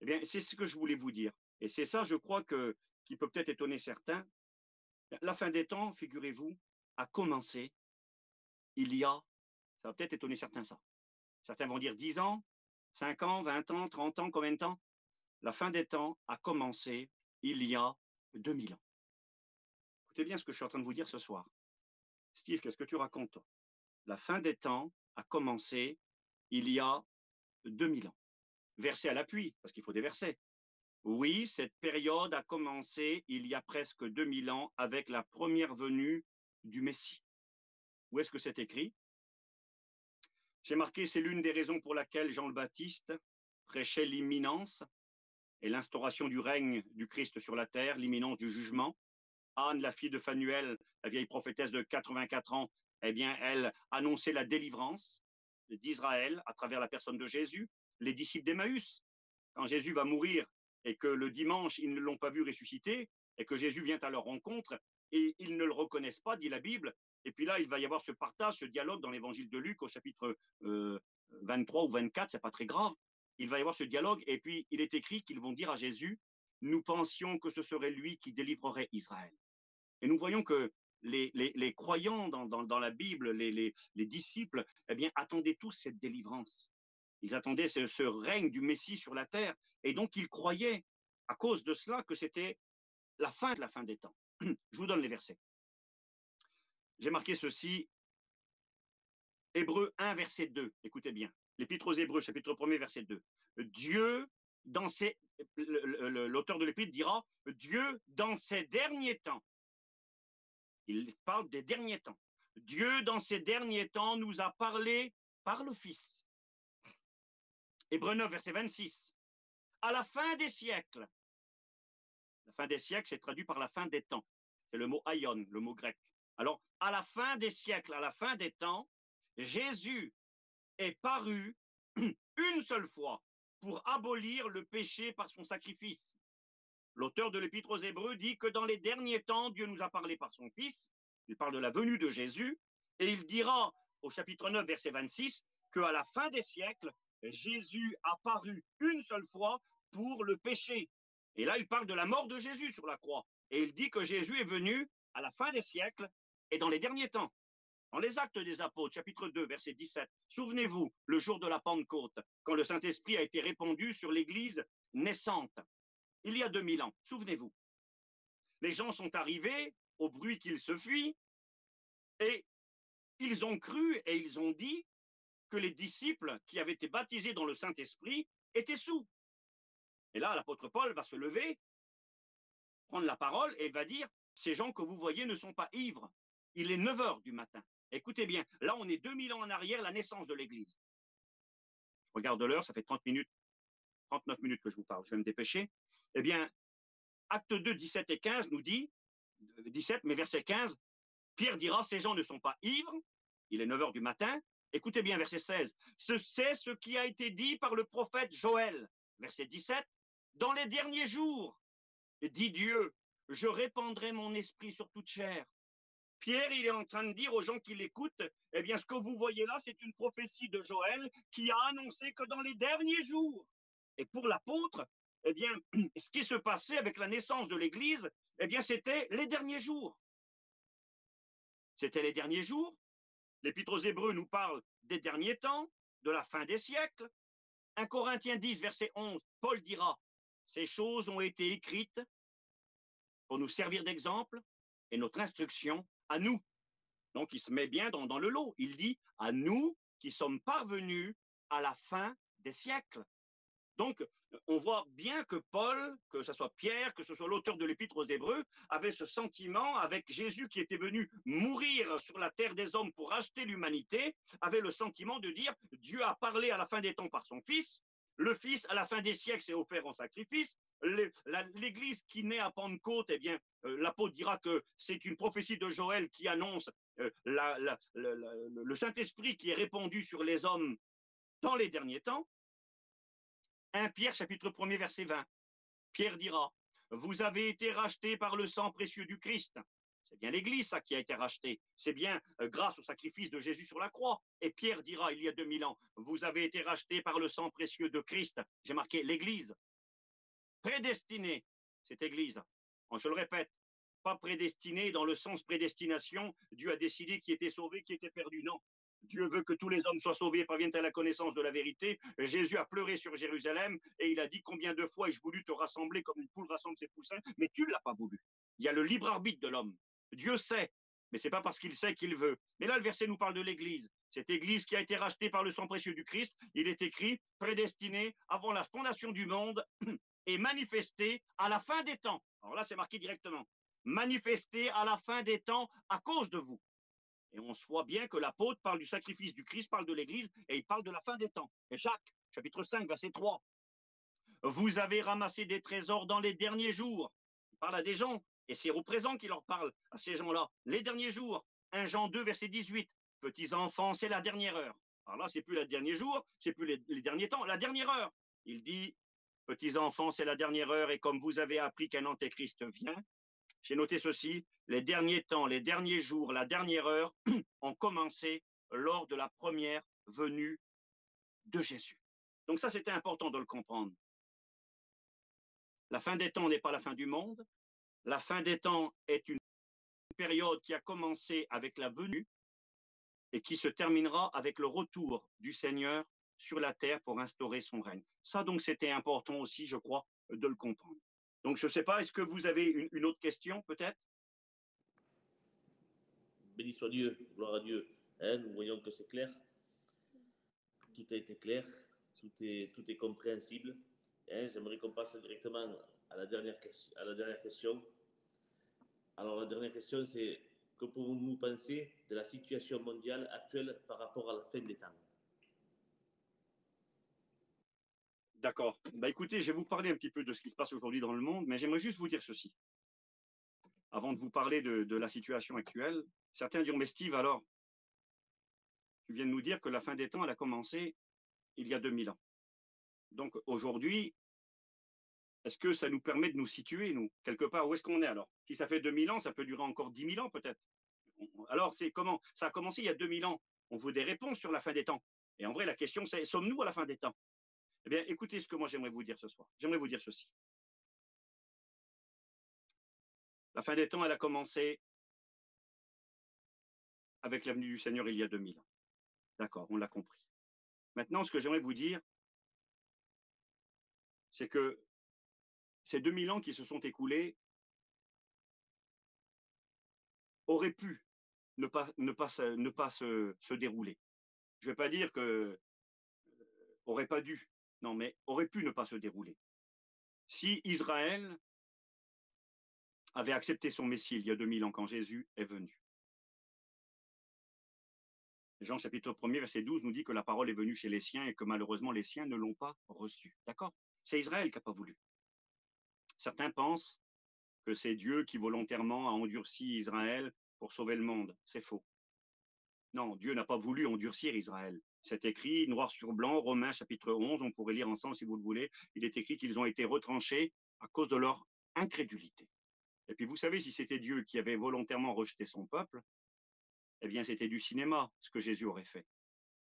Eh bien, c'est ce que je voulais vous dire. Et c'est ça, je crois, qui peut peut-être étonner certains. La fin des temps, figurez-vous, a commencé il y a, ça va peut-être étonner certains ça. Certains vont dire 10 ans, 5 ans, 20 ans, 30 ans, combien de temps? La fin des temps a commencé il y a 2000 ans. Écoutez bien ce que je suis en train de vous dire ce soir. Steve, qu'est-ce que tu racontes, toi? La fin des temps a commencé il y a 2000 ans. Verset à l'appui, parce qu'il faut des versets. Oui, cette période a commencé il y a presque 2000 ans avec la première venue du Messie. Où est-ce que c'est écrit? J'ai marqué, c'est l'une des raisons pour laquelle Jean le Baptiste prêchait l'imminence et l'instauration du règne du Christ sur la terre, l'imminence du jugement. Anne, la fille de Phanuel, la vieille prophétesse de 84 ans, eh bien, elle annonçait la délivrance d'Israël à travers la personne de Jésus. Les disciples d'Emmaüs, quand Jésus va mourir et que le dimanche, ils ne l'ont pas vu ressusciter, et que Jésus vient à leur rencontre, et ils ne le reconnaissent pas, dit la Bible. Et puis là, il va y avoir ce partage, ce dialogue dans l'évangile de Luc au chapitre 23 ou 24, c'est pas très grave. Il va y avoir ce dialogue, et puis il est écrit qu'ils vont dire à Jésus, nous pensions que ce serait lui qui délivrerait Israël. Et nous voyons que les croyants dans la Bible, les disciples, eh bien, attendaient tous cette délivrance. Ils attendaient ce règne du Messie sur la terre. Et donc, ils croyaient, à cause de cela, que c'était la fin de la fin des temps. Je vous donne les versets. J'ai marqué ceci. Hébreux 1, verset 2. Écoutez bien. L'Épître aux Hébreux, chapitre 1er, verset 2. Dieu, l'auteur de l'Épître dira, Dieu, dans ces derniers temps, il parle des derniers temps. Dieu, dans ces derniers temps, nous a parlé par le Fils. Hébreux 9, verset 26. À la fin des siècles, la fin des siècles, c'est traduit par la fin des temps. C'est le mot aion, le mot grec. Alors, à la fin des siècles, à la fin des temps, Jésus est paru une seule fois pour abolir le péché par son sacrifice. L'auteur de l'Épître aux Hébreux dit que dans les derniers temps, Dieu nous a parlé par son Fils. Il parle de la venue de Jésus. Et il dira au chapitre 9, verset 26, qu'à la fin des siècles, Jésus a paru une seule fois pour le péché. Et là, il parle de la mort de Jésus sur la croix. Et il dit que Jésus est venu à la fin des siècles et dans les derniers temps. Dans les Actes des Apôtres, chapitre 2, verset 17, souvenez-vous, le jour de la Pentecôte, quand le Saint-Esprit a été répandu sur l'Église naissante, il y a 2000 ans, souvenez-vous. Les gens sont arrivés au bruit qu'ils se fuient et ils ont cru et ils ont dit que les disciples qui avaient été baptisés dans le Saint-Esprit étaient saouls. Et là, l'apôtre Paul va se lever, prendre la parole et va dire, ces gens que vous voyez ne sont pas ivres. Il est 9 heures du matin. Écoutez bien, là on est 2000 ans en arrière, la naissance de l'Église. Je regarde l'heure, ça fait 30 minutes, 39 minutes que je vous parle, je vais me dépêcher. Eh bien, Acte 2, 17 et 15 nous dit, 17, mais verset 15, Pierre dira, ces gens ne sont pas ivres, il est 9 heures du matin. Écoutez bien, verset 16, c'est ce qui a été dit par le prophète Joël. Verset 17, dans les derniers jours, dit Dieu, je répandrai mon esprit sur toute chair. Pierre, il est en train de dire aux gens qui l'écoutent, eh bien, ce que vous voyez là, c'est une prophétie de Joël qui a annoncé que dans les derniers jours, et pour l'apôtre, eh bien, ce qui se passait avec la naissance de l'Église, eh bien, c'était les derniers jours. C'était les derniers jours. L'Épître aux Hébreux nous parle des derniers temps, de la fin des siècles. 1 Corinthiens 10, verset 11, Paul dira, ces choses ont été écrites pour nous servir d'exemple et notre instruction à nous. Donc, il se met bien dans le lot. Il dit à nous qui sommes parvenus à la fin des siècles. Donc, on voit bien que Paul, que ce soit Pierre, que ce soit l'auteur de l'Épître aux Hébreux, avait ce sentiment, avec Jésus qui était venu mourir sur la terre des hommes pour racheter l'humanité, avait le sentiment de dire, Dieu a parlé à la fin des temps par son Fils, le Fils, à la fin des siècles, s'est offert en sacrifice, l'Église qui naît à Pentecôte, eh bien, l'apôtre dira que c'est une prophétie de Joël qui annonce le Saint-Esprit qui est répandu sur les hommes dans les derniers temps. 1 Pierre, chapitre 1er, verset 20. Pierre dira, vous avez été rachetés par le sang précieux du Christ. C'est bien l'Église, ça, qui a été rachetée. C'est bien grâce au sacrifice de Jésus sur la croix. Et Pierre dira, il y a 2000 ans, vous avez été rachetés par le sang précieux de Christ. J'ai marqué l'Église. Prédestinée, cette Église. Je le répète, pas prédestiné dans le sens prédestination. Dieu a décidé qui était sauvé, qui était perdu. Non. Dieu veut que tous les hommes soient sauvés et parviennent à la connaissance de la vérité. Jésus a pleuré sur Jérusalem et il a dit combien de fois ai-je voulu te rassembler comme une poule rassemble ses poussins, mais tu ne l'as pas voulu. Il y a le libre arbitre de l'homme. Dieu sait, mais ce n'est pas parce qu'il sait qu'il veut. Mais là, le verset nous parle de l'Église. Cette Église qui a été rachetée par le sang précieux du Christ, il est écrit, prédestinée avant la fondation du monde et manifestée à la fin des temps. Alors là, c'est marqué directement. Manifestée à la fin des temps à cause de vous. Et on se voit bien que l'apôtre parle du sacrifice du Christ, parle de l'Église, et il parle de la fin des temps. Et Jacques, chapitre 5, verset 3. Vous avez ramassé des trésors dans les derniers jours. Il parle à des gens, et c'est au présent qu'il leur parle, à ces gens-là. Les derniers jours. 1 Jean 2, verset 18. Petits enfants, c'est la dernière heure. Alors là, c'est plus le dernier jour, c'est plus les derniers temps, la dernière heure. Il dit, petits enfants, c'est la dernière heure, et comme vous avez appris qu'un antéchrist vient, j'ai noté ceci, les derniers temps, les derniers jours, la dernière heure ont commencé lors de la première venue de Jésus. Donc ça, c'était important de le comprendre. La fin des temps n'est pas la fin du monde. La fin des temps est une période qui a commencé avec la venue et qui se terminera avec le retour du Seigneur sur la terre pour instaurer son règne. Ça, donc, c'était important aussi, je crois, de le comprendre. Donc, je ne sais pas, est-ce que vous avez une autre question, peut-être? Béni soit Dieu, gloire à Dieu. Nous voyons que c'est clair. Tout a été clair, tout est compréhensible. J'aimerais qu'on passe directement à la dernière question. Alors, la dernière question, c'est que pouvons-nous penser de la situation mondiale actuelle par rapport à la fin des temps? D'accord. Bah, écoutez, je vais vous parler un petit peu de ce qui se passe aujourd'hui dans le monde, mais j'aimerais juste vous dire ceci. Avant de vous parler de la situation actuelle, certains diront, mais Steve, alors, tu viens de nous dire que la fin des temps, elle a commencé il y a 2000 ans. Donc, aujourd'hui, est-ce que ça nous permet de nous situer, nous, quelque part? Où est-ce qu'on est alors? Si ça fait 2000 ans, ça peut durer encore 10 000 ans, peut-être. Alors, c'est comment? Ça a commencé il y a 2000 ans. On veut des réponses sur la fin des temps. Et en vrai, la question, c'est, sommes-nous à la fin des temps? Eh bien, écoutez ce que moi j'aimerais vous dire ce soir. J'aimerais vous dire ceci. La fin des temps, elle a commencé avec la venue du Seigneur il y a 2000 ans. D'accord, on l'a compris. Maintenant, ce que j'aimerais vous dire, c'est que ces 2000 ans qui se sont écoulés auraient pu ne pas se dérouler. Je ne vais pas dire que aurait pas dû, non, mais aurait pu ne pas se dérouler. Si Israël avait accepté son Messie il y a 2000 ans quand Jésus est venu. Jean chapitre 1er, verset 12 nous dit que la parole est venue chez les siens et que malheureusement les siens ne l'ont pas reçue. D'accord? C'est Israël qui n'a pas voulu. Certains pensent que c'est Dieu qui volontairement a endurci Israël pour sauver le monde. C'est faux. Non, Dieu n'a pas voulu endurcir Israël. C'est écrit noir sur blanc, Romains chapitre 11, on pourrait lire ensemble si vous le voulez. Il est écrit qu'ils ont été retranchés à cause de leur incrédulité. Et puis vous savez, si c'était Dieu qui avait volontairement rejeté son peuple, eh bien c'était du cinéma, ce que Jésus aurait fait.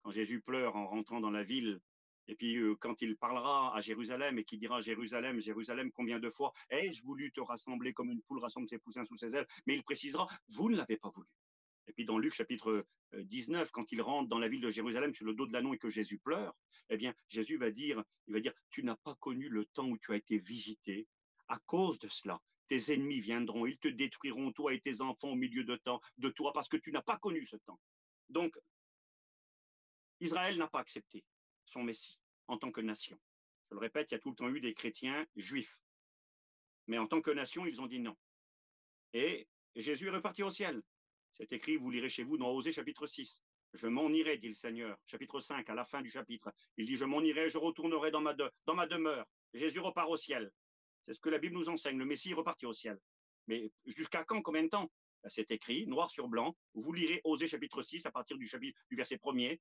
Quand Jésus pleure en rentrant dans la ville, et puis quand il parlera à Jérusalem et qu'il dira Jérusalem, Jérusalem, combien de fois ai-je voulu te rassembler comme une poule rassemble ses poussins sous ses ailes, mais il précisera, vous ne l'avez pas voulu. Et puis dans Luc chapitre 19, quand il rentre dans la ville de Jérusalem sur le dos de l'ânon et que Jésus pleure, eh bien Jésus va dire, tu n'as pas connu le temps où tu as été visité. À cause de cela, tes ennemis viendront, ils te détruiront, toi et tes enfants au milieu de toi, parce que tu n'as pas connu ce temps. Donc, Israël n'a pas accepté son Messie en tant que nation. Je le répète, il y a tout le temps eu des chrétiens juifs. Mais en tant que nation, ils ont dit non. Et Jésus est reparti au ciel. C'est écrit, vous lirez chez vous dans Osée chapitre 6. Je m'en irai, dit le Seigneur. Chapitre 5, à la fin du chapitre. Il dit, je m'en irai, je retournerai dans ma demeure. Jésus repart au ciel. C'est ce que la Bible nous enseigne. Le Messie est reparti au ciel. Mais jusqu'à quand, combien de temps? C'est écrit, noir sur blanc. Vous lirez Osée chapitre 6 à partir du verset 1er.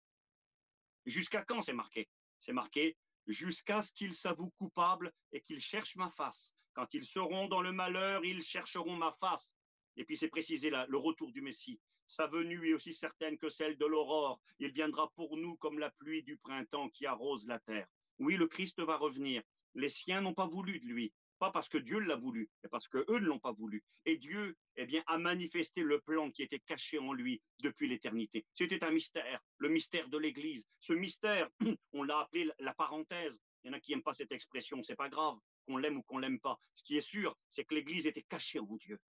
Jusqu'à quand c'est marqué? C'est marqué jusqu'à ce qu'ils s'avouent coupables et qu'ils cherchent ma face. Quand ils seront dans le malheur, ils chercheront ma face. Et puis c'est précisé là, le retour du Messie. Sa venue est aussi certaine que celle de l'aurore. Il viendra pour nous comme la pluie du printemps qui arrose la terre. Oui, le Christ va revenir. Les siens n'ont pas voulu de lui. Pas parce que Dieu l'a voulu, mais parce qu'eux ne l'ont pas voulu. Et Dieu, eh bien, a manifesté le plan qui était caché en lui depuis l'éternité. C'était un mystère, le mystère de l'Église. Ce mystère, on l'a appelé la parenthèse. Il y en a qui n'aiment pas cette expression, c'est pas grave, qu'on l'aime ou qu'on l'aime pas. Ce qui est sûr, c'est que l'Église était cachée en Dieu.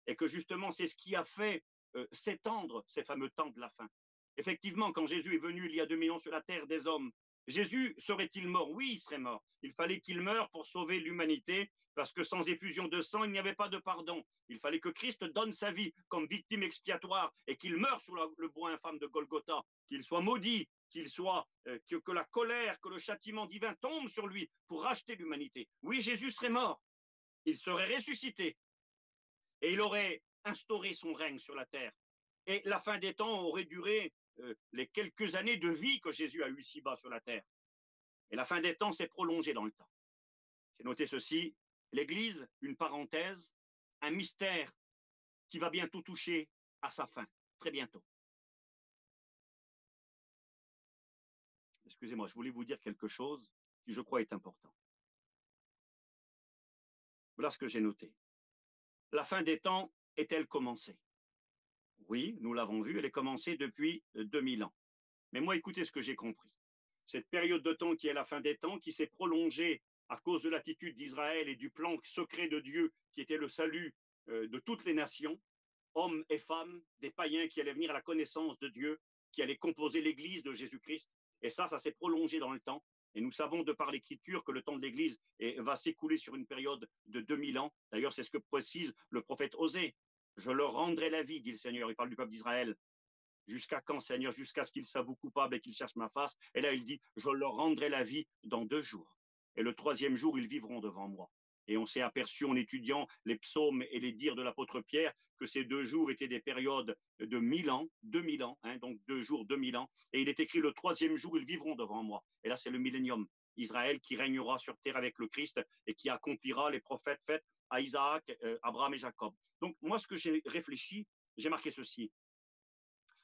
Et que justement, c'est ce qui a fait s'étendre ces fameux temps de la fin. Effectivement, quand Jésus est venu il y a 2000 ans sur la terre des hommes, Jésus serait-il mort? Oui, il serait mort. Il fallait qu'il meure pour sauver l'humanité, parce que sans effusion de sang, il n'y avait pas de pardon. Il fallait que Christ donne sa vie comme victime expiatoire et qu'il meure sous le bois infâme de Golgotha, qu'il soit maudit, qu'il soit que la colère, que le châtiment divin tombe sur lui pour racheter l'humanité. Oui, Jésus serait mort. Il serait ressuscité et il aurait instauré son règne sur la terre. Et la fin des temps aurait duré les quelques années de vie que Jésus a eu ici-bas sur la terre. Et la fin des temps s'est prolongée dans le temps. J'ai noté ceci, l'Église, une parenthèse, un mystère qui va bientôt toucher à sa fin, très bientôt. Excusez-moi, je voulais vous dire quelque chose qui, je crois, est important. Voilà ce que j'ai noté. La fin des temps est-elle commencée? Oui, nous l'avons vu, elle est commencée depuis 2000 ans. Mais moi, écoutez ce que j'ai compris. Cette période de temps qui est la fin des temps, qui s'est prolongée à cause de l'attitude d'Israël et du plan secret de Dieu, qui était le salut de toutes les nations, hommes et femmes, des païens qui allaient venir à la connaissance de Dieu, qui allaient composer l'Église de Jésus-Christ. Et ça s'est prolongé dans le temps. Et nous savons de par l'Écriture que le temps de l'Église va s'écouler sur une période de 2000 ans. D'ailleurs, c'est ce que précise le prophète Osée. Je leur rendrai la vie, dit le Seigneur. Il parle du peuple d'Israël. Jusqu'à quand, Seigneur? Jusqu'à ce qu'ils s'avouent coupables et qu'ils cherchent ma face. Et là, il dit, je leur rendrai la vie dans 2 jours. Et le 3e jour, ils vivront devant moi. Et on s'est aperçu en étudiant les psaumes et les dires de l'apôtre Pierre que ces 2 jours étaient des périodes de 1000 ans, 2000 ans, hein, donc 2 jours, 2000 ans. Et il est écrit, le 3e jour, ils vivront devant moi. Et là, c'est le millénium. Israël qui régnera sur terre avec le Christ et qui accomplira les prophètes faits à Isaac, Abraham et Jacob. Donc, moi, ce que j'ai réfléchi, j'ai marqué ceci.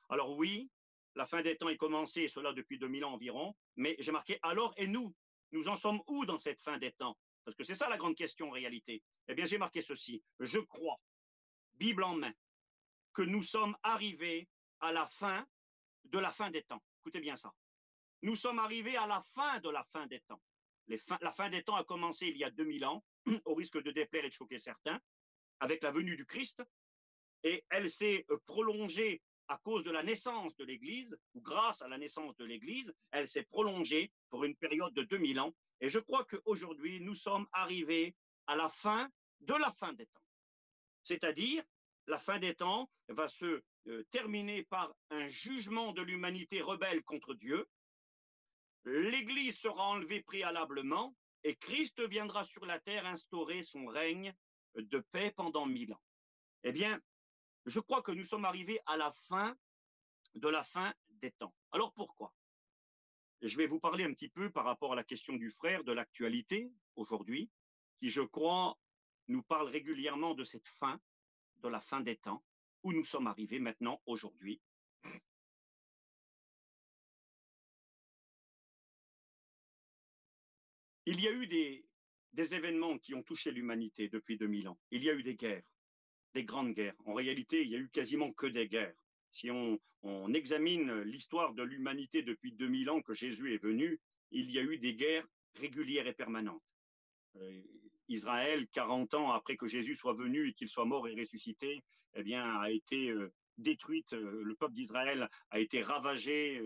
Alors oui, la fin des temps est commencée, cela depuis 2000 ans environ, mais j'ai marqué alors et nous en sommes où dans cette fin des temps? Parce que c'est ça la grande question en réalité. Eh bien, j'ai marqué ceci. Je crois, Bible en main, que nous sommes arrivés à la fin de la fin des temps. Écoutez bien ça. Nous sommes arrivés à la fin de la fin des temps. La fin des temps a commencé il y a 2000 ans, au risque de déplaire et de choquer certains, avec la venue du Christ, et elle s'est prolongée à cause de la naissance de l'Église, ou grâce à la naissance de l'Église, elle s'est prolongée pour une période de 2000 ans. Et je crois qu'aujourd'hui, nous sommes arrivés à la fin de la fin des temps. C'est-à-dire, la fin des temps va se terminer par un jugement de l'humanité rebelle contre Dieu. L'Église sera enlevée préalablement et Christ viendra sur la terre instaurer son règne de paix pendant 1000 ans. Eh bien, je crois que nous sommes arrivés à la fin de la fin des temps. Alors pourquoi? Je vais vous parler un petit peu par rapport à la question du frère, de l'actualité aujourd'hui, qui, je crois, nous parle régulièrement de cette fin, de la fin des temps, où nous sommes arrivés maintenant aujourd'hui. Il y a eu des événements qui ont touché l'humanité depuis 2000 ans. Il y a eu des guerres, des grandes guerres. En réalité, il y a eu quasiment que des guerres. Si on examine l'histoire de l'humanité depuis 2000 ans que Jésus est venu, il y a eu des guerres régulières et permanentes. Israël, 40 ans après que Jésus soit venu et qu'il soit mort et ressuscité, eh bien, a été détruite. Le peuple d'Israël a été ravagé,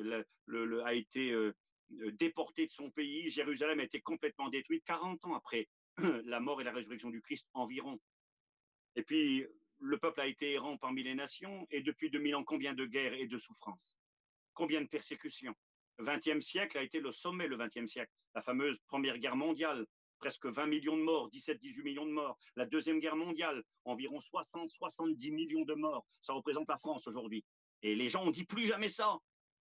a été déporté de son pays. Jérusalem a été complètement détruite 40 ans après la mort et la résurrection du Christ environ. Et puis, le peuple a été errant parmi les nations, et depuis 2000 ans, combien de guerres et de souffrances? Combien de persécutions? Le XXe siècle a été le sommet, le XXe siècle. La fameuse Première Guerre mondiale, presque 20 millions de morts, 17-18 millions de morts. La Deuxième Guerre mondiale, environ 60-70 millions de morts. Ça représente la France aujourd'hui. Et les gens ont dit plus jamais ça.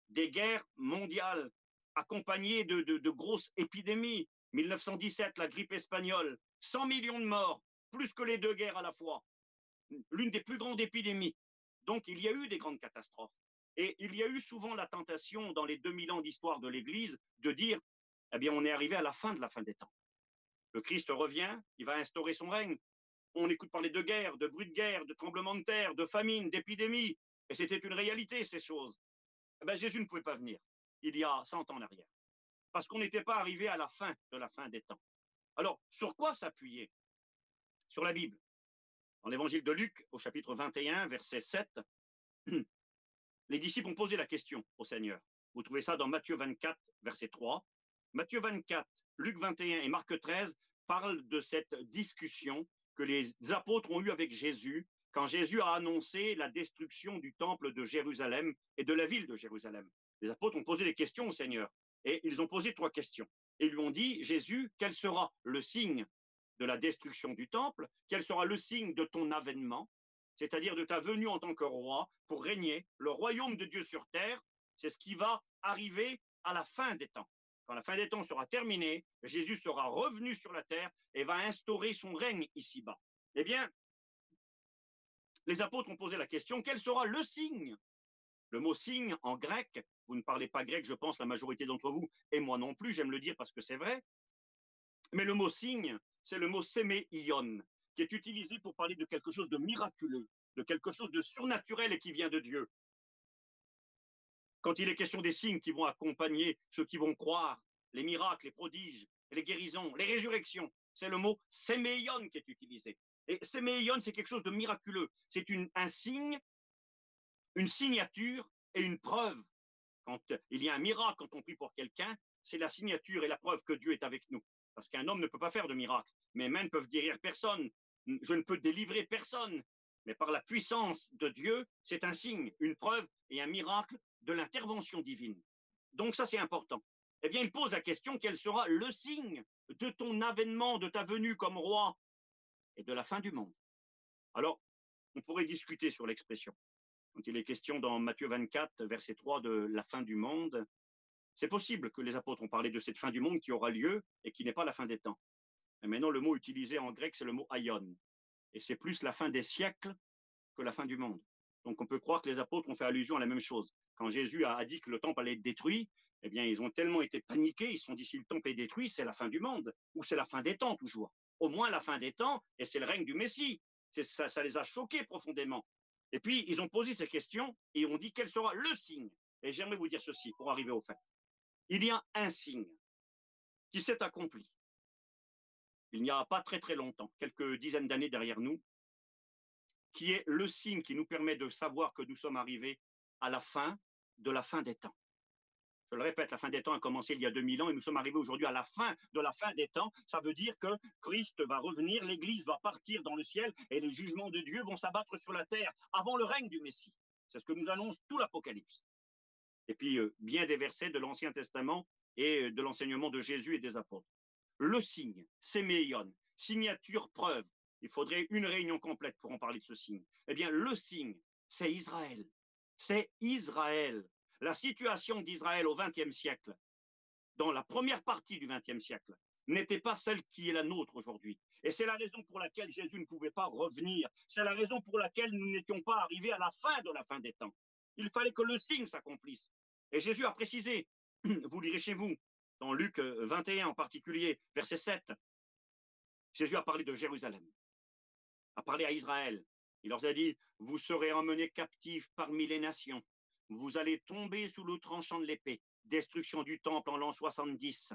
Des guerres mondiales, accompagnées de grosses épidémies. 1917, la grippe espagnole, 100 millions de morts, plus que les 2 guerres à la fois. L'une des plus grandes épidémies. Donc, il y a eu des grandes catastrophes. Et il y a eu souvent la tentation, dans les 2000 ans d'histoire de l'Église, de dire, eh bien, on est arrivé à la fin de la fin des temps. Le Christ revient, il va instaurer son règne. On écoute parler de guerre, de bruit de guerre, de tremblements de terre, de famine, d'épidémie. Et c'était une réalité, ces choses. Eh bien, Jésus ne pouvait pas venir il y a 100 ans en arrière. Parce qu'on n'était pas arrivé à la fin de la fin des temps. Alors, sur quoi s'appuyer? Sur la Bible. Dans l'évangile de Luc, au chapitre 21, verset 7, les disciples ont posé la question au Seigneur. Vous trouvez ça dans Matthieu 24, verset 3. Matthieu 24, Luc 21 et Marc 13 parlent de cette discussion que les apôtres ont eue avec Jésus quand Jésus a annoncé la destruction du temple de Jérusalem et de la ville de Jérusalem. Les apôtres ont posé des questions au Seigneur et ils ont posé 3 questions. Et ils lui ont dit, Jésus, quel sera le signe de la destruction du temple? Quel sera le signe de ton avènement, c'est-à-dire de ta venue en tant que roi pour régner le royaume de Dieu sur terre? C'est ce qui va arriver à la fin des temps. Quand la fin des temps sera terminée, Jésus sera revenu sur la terre et va instaurer son règne ici-bas. Eh bien, les apôtres ont posé la question, quel sera le signe? Le mot signe en grec, vous ne parlez pas grec, je pense, la majorité d'entre vous, et moi non plus, j'aime le dire parce que c'est vrai, mais le mot signe, c'est le mot séméion, qui est utilisé pour parler de quelque chose de miraculeux, de quelque chose de surnaturel et qui vient de Dieu. Quand il est question des signes qui vont accompagner ceux qui vont croire, les miracles, les prodiges, les guérisons, les résurrections, c'est le mot séméion qui est utilisé. Et séméion, c'est quelque chose de miraculeux. C'est un signe, une signature et une preuve. Quand il y a un miracle, quand on prie pour quelqu'un, c'est la signature et la preuve que Dieu est avec nous. Parce qu'un homme ne peut pas faire de miracle. Mes mains ne peuvent guérir personne. Je ne peux délivrer personne. Mais par la puissance de Dieu, c'est un signe, une preuve et un miracle de l'intervention divine. Donc ça, c'est important. Eh bien, il pose la question, quel sera le signe de ton avènement, de ta venue comme roi et de la fin du monde? Alors, on pourrait discuter sur l'expression. Quand il est question dans Matthieu 24, verset 3, de la fin du monde, c'est possible que les apôtres ont parlé de cette fin du monde qui aura lieu et qui n'est pas la fin des temps. Mais maintenant, le mot utilisé en grec, c'est le mot aion. Et c'est plus la fin des siècles que la fin du monde. Donc on peut croire que les apôtres ont fait allusion à la même chose. Quand Jésus a dit que le temple allait être détruit, eh bien, ils ont tellement été paniqués, ils se sont dit, si le temple est détruit, c'est la fin du monde, ou c'est la fin des temps toujours. Au moins la fin des temps, et c'est le règne du Messie. Ça les a choqués profondément. Et puis, ils ont posé ces questions et ont dit, quel sera le signe? Et j'aimerais vous dire ceci, pour arriver au fait. Il y a un signe qui s'est accompli. Il n'y a pas très très longtemps, quelques dizaines d'années derrière nous, qui est le signe qui nous permet de savoir que nous sommes arrivés à la fin de la fin des temps. Je le répète, la fin des temps a commencé il y a 2000 ans et nous sommes arrivés aujourd'hui à la fin de la fin des temps. Ça veut dire que Christ va revenir, l'Église va partir dans le ciel et les jugements de Dieu vont s'abattre sur la terre avant le règne du Messie. C'est ce que nous annonce tout l'Apocalypse. Et puis, bien des versets de l'Ancien Testament et de l'enseignement de Jésus et des apôtres. Le signe, séméion, signature, preuve. Il faudrait une réunion complète pour en parler de ce signe. Eh bien, le signe, c'est Israël. C'est Israël. La situation d'Israël au XXe siècle, dans la première partie du XXe siècle, n'était pas celle qui est la nôtre aujourd'hui. Et c'est la raison pour laquelle Jésus ne pouvait pas revenir. C'est la raison pour laquelle nous n'étions pas arrivés à la fin de la fin des temps. Il fallait que le signe s'accomplisse. Et Jésus a précisé, vous lirez chez vous, dans Luc 21 en particulier, verset 7, Jésus a parlé de Jérusalem, a parlé à Israël. Il leur a dit, vous serez emmenés captifs parmi les nations. Vous allez tomber sous le tranchant de l'épée. Destruction du temple en l'an 70.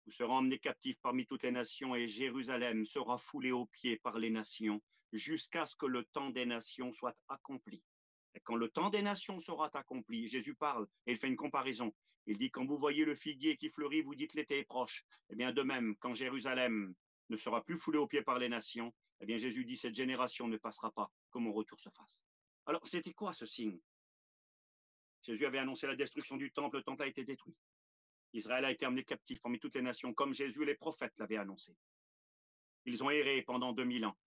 Vous serez emmenés captifs parmi toutes les nations et Jérusalem sera foulée aux pieds par les nations jusqu'à ce que le temps des nations soit accompli. Et quand le temps des nations sera accompli, Jésus parle et il fait une comparaison. Il dit, quand vous voyez le figuier qui fleurit, vous dites l'été est proche. Eh bien, de même, quand Jérusalem ne sera plus foulée aux pieds par les nations, eh bien, Jésus dit, cette génération ne passera pas que mon retour se fasse. Alors, c'était quoi ce signe? Jésus avait annoncé la destruction du temple, le temple a été détruit. Israël a été emmené captif parmi toutes les nations, comme Jésus et les prophètes l'avaient annoncé. Ils ont erré pendant 2000 ans.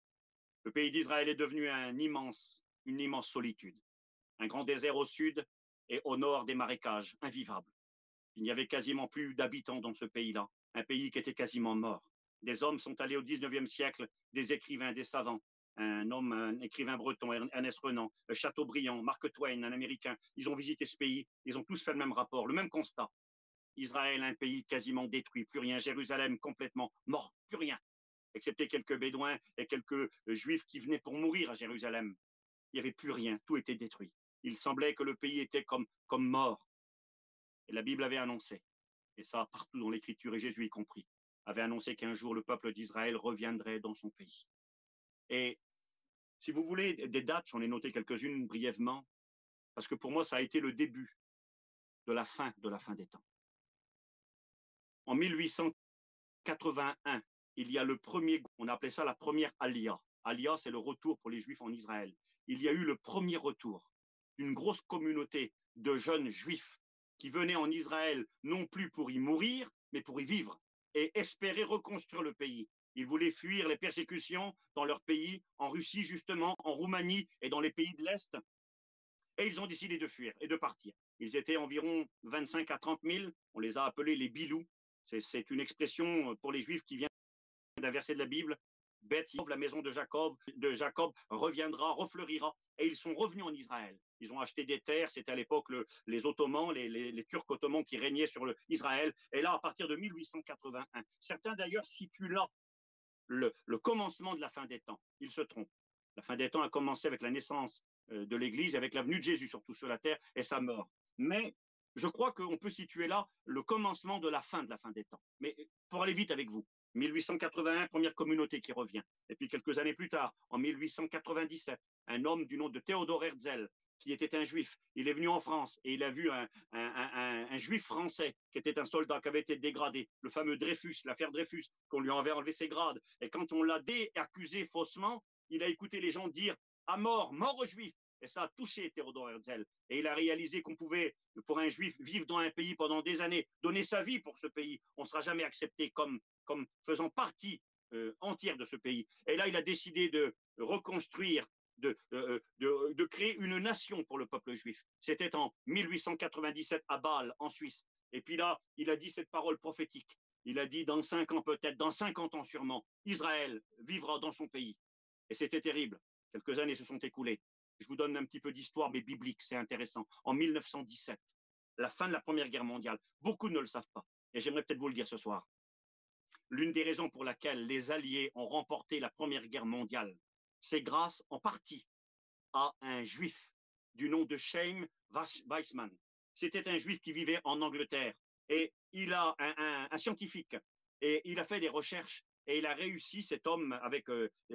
Le pays d'Israël est devenu une immense solitude. Un grand désert au sud et au nord des marécages, invivables. Il n'y avait quasiment plus d'habitants dans ce pays-là, un pays qui était quasiment mort. Des hommes sont allés au 19e siècle, des écrivains, des savants, un écrivain breton, Ernest Renan, Chateaubriand, Mark Twain, un Américain. Ils ont visité ce pays, ils ont tous fait le même rapport, le même constat. Israël, un pays quasiment détruit, plus rien. Jérusalem complètement mort, plus rien, excepté quelques Bédouins et quelques Juifs qui venaient pour mourir à Jérusalem. Il n'y avait plus rien, tout était détruit. Il semblait que le pays était comme mort. Et la Bible avait annoncé, et ça partout dans l'Écriture, et Jésus y compris, avait annoncé qu'un jour le peuple d'Israël reviendrait dans son pays. Et si vous voulez des dates, j'en ai noté quelques-unes brièvement, parce que pour moi, ça a été le début de la fin des temps. En 1881, il y a le premier, on appelait ça la première Aliyah. Aliyah, c'est le retour pour les Juifs en Israël. Il y a eu le premier retour d'une grosse communauté de jeunes Juifs qui venaient en Israël non plus pour y mourir, mais pour y vivre et espérer reconstruire le pays. Ils voulaient fuir les persécutions dans leur pays, en Russie justement, en Roumanie et dans les pays de l'Est. Et ils ont décidé de fuir et de partir. Ils étaient environ 25 à 30 000. On les a appelés les Bilous. C'est une expression pour les Juifs qui vient d'un verset de la Bible. Beth, la maison de Jacob reviendra, refleurira. Et ils sont revenus en Israël. Ils ont acheté des terres. C'était à l'époque les Ottomans, les Turcs ottomans qui régnaient sur Israël. Et là, à partir de 1881, certains d'ailleurs situent là le commencement de la fin des temps. Ils se trompent. La fin des temps a commencé avec la naissance de l'Église, avec la venue de Jésus surtout sur la terre et sa mort. Mais je crois qu'on peut situer là le commencement de la fin des temps. Mais pour aller vite avec vous, 1881, première communauté qui revient. Et puis quelques années plus tard, en 1897, un homme du nom de Théodore Herzl, qui était un juif, il est venu en France et il a vu un juif français qui était un soldat qui avait été dégradé, le fameux Dreyfus, l'affaire Dreyfus, qu'on lui avait enlevé ses grades. Et quand on l'a accusé faussement, il a écouté les gens dire à mort, mort aux Juifs. Et ça a touché Théodore Herzl. Et il a réalisé qu'on pouvait, pour un Juif, vivre dans un pays pendant des années, donner sa vie pour ce pays. On ne sera jamais accepté comme faisant partie entière de ce pays. Et là, il a décidé de reconstruire, de créer une nation pour le peuple juif. C'était en 1897 à Bâle, en Suisse. Et puis là, il a dit cette parole prophétique. Il a dit dans 5 ans peut-être, dans 50 ans sûrement, Israël vivra dans son pays. Et c'était terrible. Quelques années se sont écoulées. Je vous donne un petit peu d'histoire, mais biblique, c'est intéressant. En 1917, la fin de la Première Guerre mondiale, beaucoup ne le savent pas, et j'aimerais peut-être vous le dire ce soir. L'une des raisons pour laquelle les Alliés ont remporté la Première Guerre mondiale, c'est grâce en partie à un Juif du nom de Chaim Weizmann. C'était un Juif qui vivait en Angleterre, et il a un scientifique, et il a fait des recherches. Et il a réussi, cet homme, avec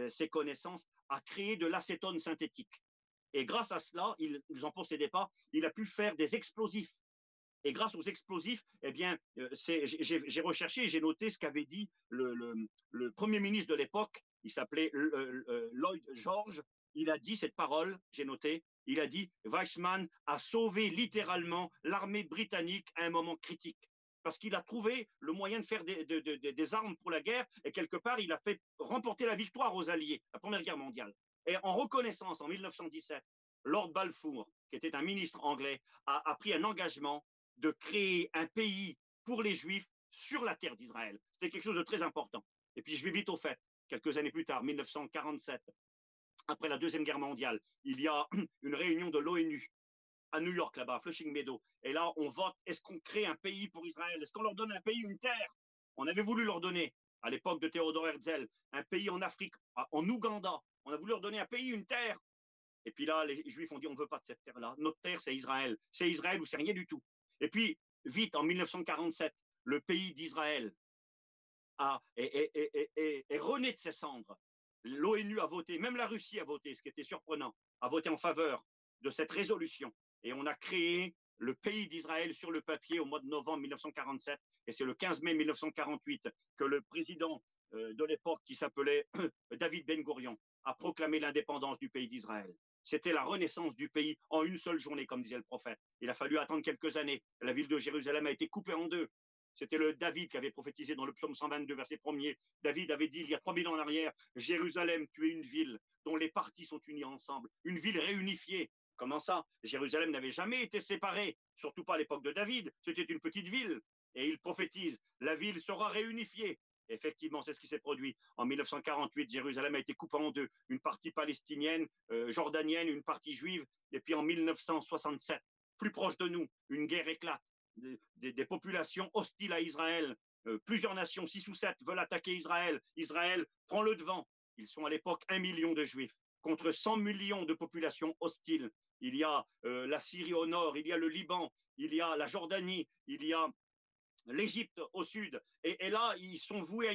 ses connaissances, à créer de l'acétone synthétique. Et grâce à cela, ils n'en possédaient pas, il a pu faire des explosifs. Et grâce aux explosifs, eh bien, j'ai recherché et j'ai noté ce qu'avait dit le Premier ministre de l'époque, il s'appelait Lloyd George. Il a dit cette parole, j'ai noté, il a dit « Weizmann a sauvé littéralement l'armée britannique à un moment critique ». Parce qu'il a trouvé le moyen de faire des armes pour la guerre, et quelque part, il a fait remporter la victoire aux Alliés, la Première Guerre mondiale. Et en reconnaissance, en 1917, Lord Balfour, qui était un ministre anglais, a pris un engagement de créer un pays pour les Juifs sur la terre d'Israël. C'était quelque chose de très important. Et puis, je vais vite au fait. Quelques années plus tard, 1947, après la Deuxième Guerre mondiale, il y a une réunion de l'ONU à New York, là-bas, Flushing Meadow. Et là, on vote, est-ce qu'on crée un pays pour Israël? Est-ce qu'on leur donne un pays, une terre? On avait voulu leur donner, à l'époque de Théodore Herzl, un pays en Afrique, en Ouganda. On a voulu leur donner un pays, une terre. Et puis là, les Juifs ont dit, on ne veut pas de cette terre-là. Notre terre, c'est Israël. C'est Israël ou c'est rien du tout. Et puis, vite, en 1947, le pays d'Israël est rené de ses cendres. L'ONU a voté, même la Russie a voté, ce qui était surprenant, a voté en faveur de cette résolution. Et on a créé le pays d'Israël sur le papier au mois de novembre 1947. Et c'est le 15 mai 1948 que le président de l'époque, qui s'appelait David Ben Gourion, a proclamé l'indépendance du pays d'Israël. C'était la renaissance du pays en une seule journée, comme disait le prophète. Il a fallu attendre quelques années. La ville de Jérusalem a été coupée en deux. C'était le David qui avait prophétisé dans le psaume 122, verset 1er. David avait dit il y a 3000 ans en arrière, Jérusalem, tu es une ville dont les parties sont unies ensemble, une ville réunifiée. Comment ça? Jérusalem n'avait jamais été séparée, surtout pas à l'époque de David. C'était une petite ville. Et il prophétise, la ville sera réunifiée. Effectivement, c'est ce qui s'est produit. En 1948, Jérusalem a été coupée en deux. Une partie palestinienne, jordanienne, une partie juive. Et puis en 1967, plus proche de nous, une guerre éclate. des populations hostiles à Israël. Plusieurs nations, 6 ou 7, veulent attaquer Israël. Israël prend le devant. Ils sont à l'époque 1 million de Juifs contre 100 millions de populations hostiles. Il y a la Syrie au nord, il y a le Liban, il y a la Jordanie, il y a l'Égypte au sud. Et là, ils sont voués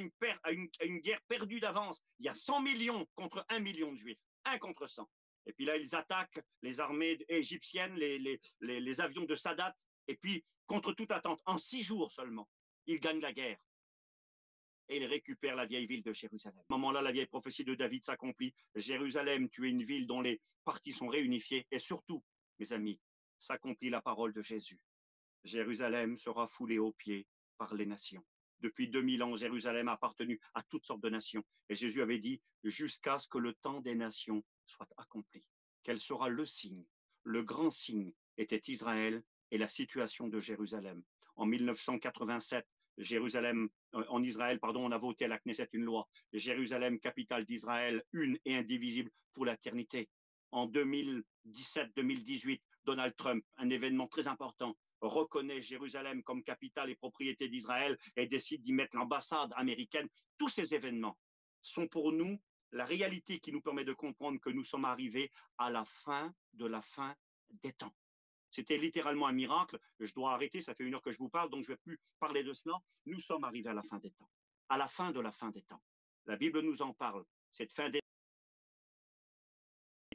à une guerre perdue d'avance. Il y a 100 millions contre 1 million de Juifs. 1 contre 100. Et puis là, ils attaquent les armées égyptiennes, les avions de Sadat. Et puis, contre toute attente, en 6 jours seulement, ils gagnent la guerre. Et ils récupèrent la vieille ville de Jérusalem. À ce moment-là, la vieille prophétie de David s'accomplit. Jérusalem, tu es une ville dont les parties sont réunifiées. Et surtout, mes amis, s'accomplit la parole de Jésus. Jérusalem sera foulée aux pieds par les nations. Depuis 2000 ans, Jérusalem a appartenu à toutes sortes de nations. Et Jésus avait dit, jusqu'à ce que le temps des nations soit accompli. Quel sera le signe? Le grand signe était Israël et la situation de Jérusalem. En 1987, en Israël, on a voté à la Knesset une loi. Jérusalem, capitale d'Israël, une et indivisible pour l'éternité. En 2017-2018, Donald Trump, un événement très important, reconnaît Jérusalem comme capitale et propriété d'Israël et décide d'y mettre l'ambassade américaine. Tous ces événements sont pour nous la réalité qui nous permet de comprendre que nous sommes arrivés à la fin de la fin des temps. C'était littéralement un miracle. Je dois arrêter, ça fait 1 heure que je vous parle, donc je ne vais plus parler de cela. Nous sommes arrivés à la fin des temps, à la fin de la fin des temps. La Bible nous en parle. Cette fin des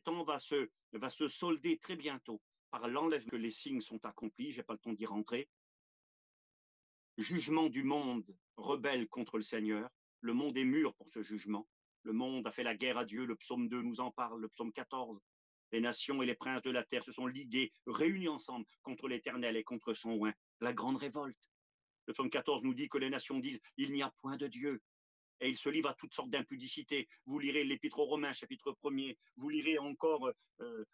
temps va se solder très bientôt par l'enlèvement que les signes sont accomplis. Je n'ai pas le temps d'y rentrer. Jugement du monde rebelle contre le Seigneur. Le monde est mûr pour ce jugement. Le monde a fait la guerre à Dieu. Le psaume 2 nous en parle, le psaume 14. Les nations et les princes de la terre se sont ligués, réunis ensemble contre l'Éternel et contre son oint. La grande révolte. Le psaume 14 nous dit que les nations disent « Il n'y a point de Dieu ». Et ils se livrent à toutes sortes d'impudicités. Vous lirez l'Épître aux Romains, chapitre 1er. Vous lirez encore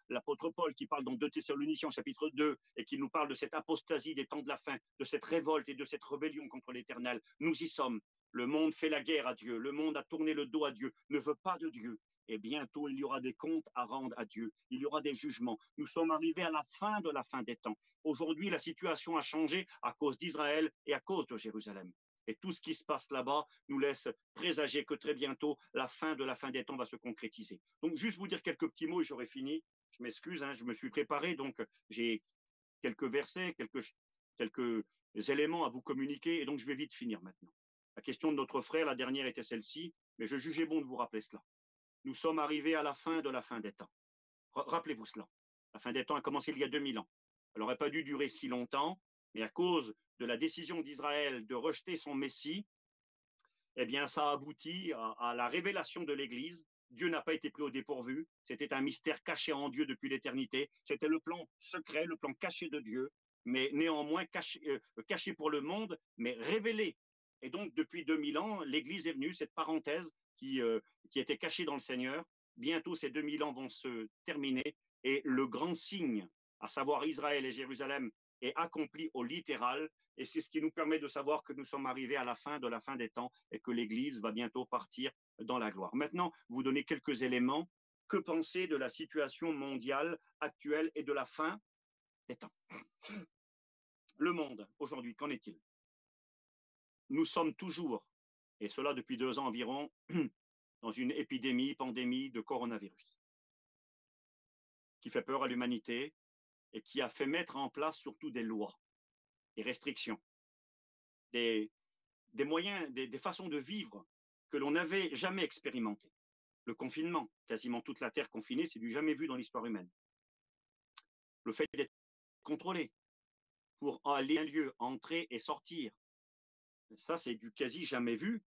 l'apôtre Paul qui parle dans 2 Thessaloniciens, chapitre 2, et qui nous parle de cette apostasie des temps de la fin, de cette révolte et de cette rébellion contre l'Éternel. Nous y sommes. Le monde fait la guerre à Dieu. Le monde a tourné le dos à Dieu, ne veut pas de Dieu. Et bientôt, il y aura des comptes à rendre à Dieu. Il y aura des jugements. Nous sommes arrivés à la fin de la fin des temps. Aujourd'hui, la situation a changé à cause d'Israël et à cause de Jérusalem. Et tout ce qui se passe là-bas nous laisse présager que très bientôt, la fin de la fin des temps va se concrétiser. Donc, juste vous dire quelques petits mots et j'aurai fini. Je m'excuse, je me suis préparé, donc j'ai quelques versets, quelques éléments à vous communiquer, et donc je vais vite finir maintenant. La question de notre frère, la dernière était celle-ci, mais je jugeais bon de vous rappeler cela. Nous sommes arrivés à la fin de la fin des temps. Rappelez-vous cela. La fin des temps a commencé il y a 2000 ans. Elle n'aurait pas dû durer si longtemps, mais à cause de la décision d'Israël de rejeter son Messie, eh bien, ça a abouti à la révélation de l'Église. Dieu n'a pas été pris au dépourvu. C'était un mystère caché en Dieu depuis l'éternité. C'était le plan secret, le plan caché de Dieu, mais néanmoins caché pour le monde, mais révélé. Et donc, depuis 2000 ans, l'Église est venue, cette parenthèse qui était cachée dans le Seigneur. Bientôt, ces 2000 ans vont se terminer et le grand signe, à savoir Israël et Jérusalem, est accompli au littéral. Et c'est ce qui nous permet de savoir que nous sommes arrivés à la fin de la fin des temps et que l'Église va bientôt partir dans la gloire. Maintenant, vous donner quelques éléments. Que penser de la situation mondiale actuelle et de la fin des temps? Le monde, aujourd'hui, qu'en est-il? Nous sommes toujours, et cela depuis 2 ans environ, dans une pandémie de coronavirus qui fait peur à l'humanité et qui a fait mettre en place surtout des lois, des restrictions, des moyens, des façons de vivre que l'on n'avait jamais expérimentées. Le confinement, quasiment toute la Terre confinée, c'est du jamais vu dans l'histoire humaine. Le fait d'être contrôlé pour aller à un lieu, entrer et sortir, ça c'est du quasi jamais vu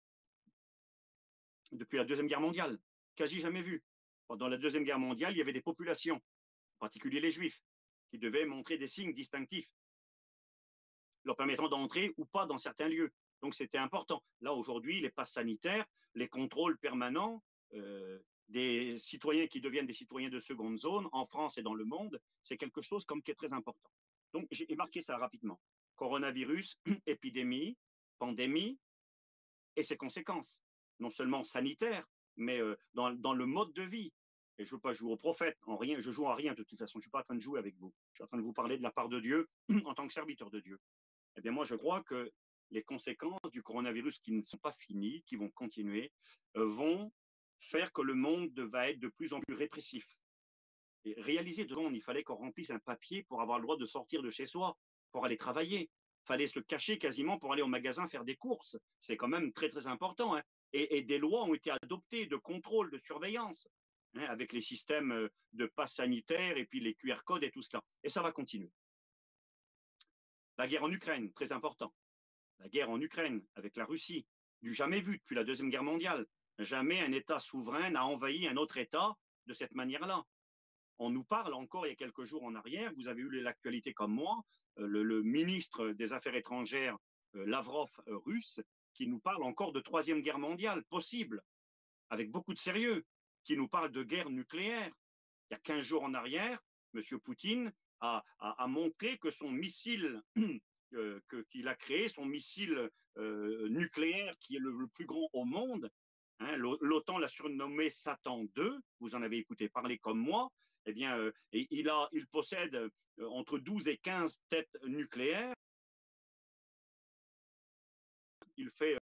depuis la Deuxième Guerre mondiale, quasi jamais vu. Pendant la Deuxième Guerre mondiale, il y avait des populations, en particulier les Juifs, qui devaient montrer des signes distinctifs leur permettant d'entrer ou pas dans certains lieux. Donc c'était important. Là, aujourd'hui, les passes sanitaires, les contrôles permanents, des citoyens qui deviennent des citoyens de seconde zone en France et dans le monde, c'est quelque chose qui est très important. Donc j'ai marqué ça rapidement. Coronavirus, épidémie, pandémie et ses conséquences, non seulement sanitaires, mais dans le mode de vie. Et je ne veux pas jouer au prophète, en rien, je joue à rien de toute façon, je ne suis pas en train de jouer avec vous. Je suis en train de vous parler de la part de Dieu en tant que serviteur de Dieu. Eh bien, moi, je crois que les conséquences du coronavirus qui ne sont pas finies, qui vont continuer, vont faire que le monde va être de plus en plus répressif. Et réaliser devant, il fallait qu'on remplisse un papier pour avoir le droit de sortir de chez soi, pour aller travailler. Il fallait se cacher quasiment pour aller au magasin faire des courses. C'est quand même très, très important. Hein. Et des lois ont été adoptées de contrôle, de surveillance, hein, avec les systèmes de passe sanitaire et puis les QR codes et tout cela. Et ça va continuer. La guerre en Ukraine, très important. La guerre en Ukraine avec la Russie, du jamais vu depuis la Deuxième Guerre mondiale. Jamais un État souverain n'a envahi un autre État de cette manière-là. On nous parle encore il y a quelques jours en arrière, vous avez eu l'actualité comme moi, le ministre des Affaires étrangères, Lavrov, russe, qui nous parle encore de Troisième Guerre mondiale, possible, avec beaucoup de sérieux, qui nous parle de guerre nucléaire. Il y a 15 jours en arrière, M. Poutine a montré que son missile qu'il a créé, son missile nucléaire qui est le plus grand au monde, hein, l'OTAN l'a surnommé Satan 2, vous en avez écouté parler comme moi, eh bien, il possède entre 12 et 15 têtes nucléaires. Il fait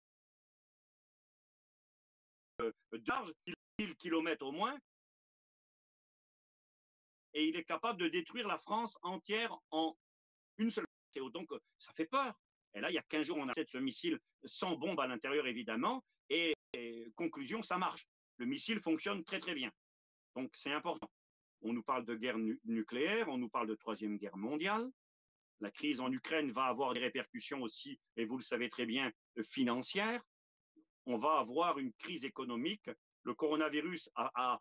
de large, 1000 km au moins, et il est capable de détruire la France entière en une seule fois. Donc, ça fait peur. Et là, il y a 15 jours, on a ce missile sans bombe à l'intérieur, évidemment, et conclusion, ça marche. Le missile fonctionne très, très bien. Donc, c'est important. On nous parle de guerre nucléaire, on nous parle de Troisième Guerre mondiale. La crise en Ukraine va avoir des répercussions aussi, et vous le savez très bien, financières. On va avoir une crise économique. Le coronavirus a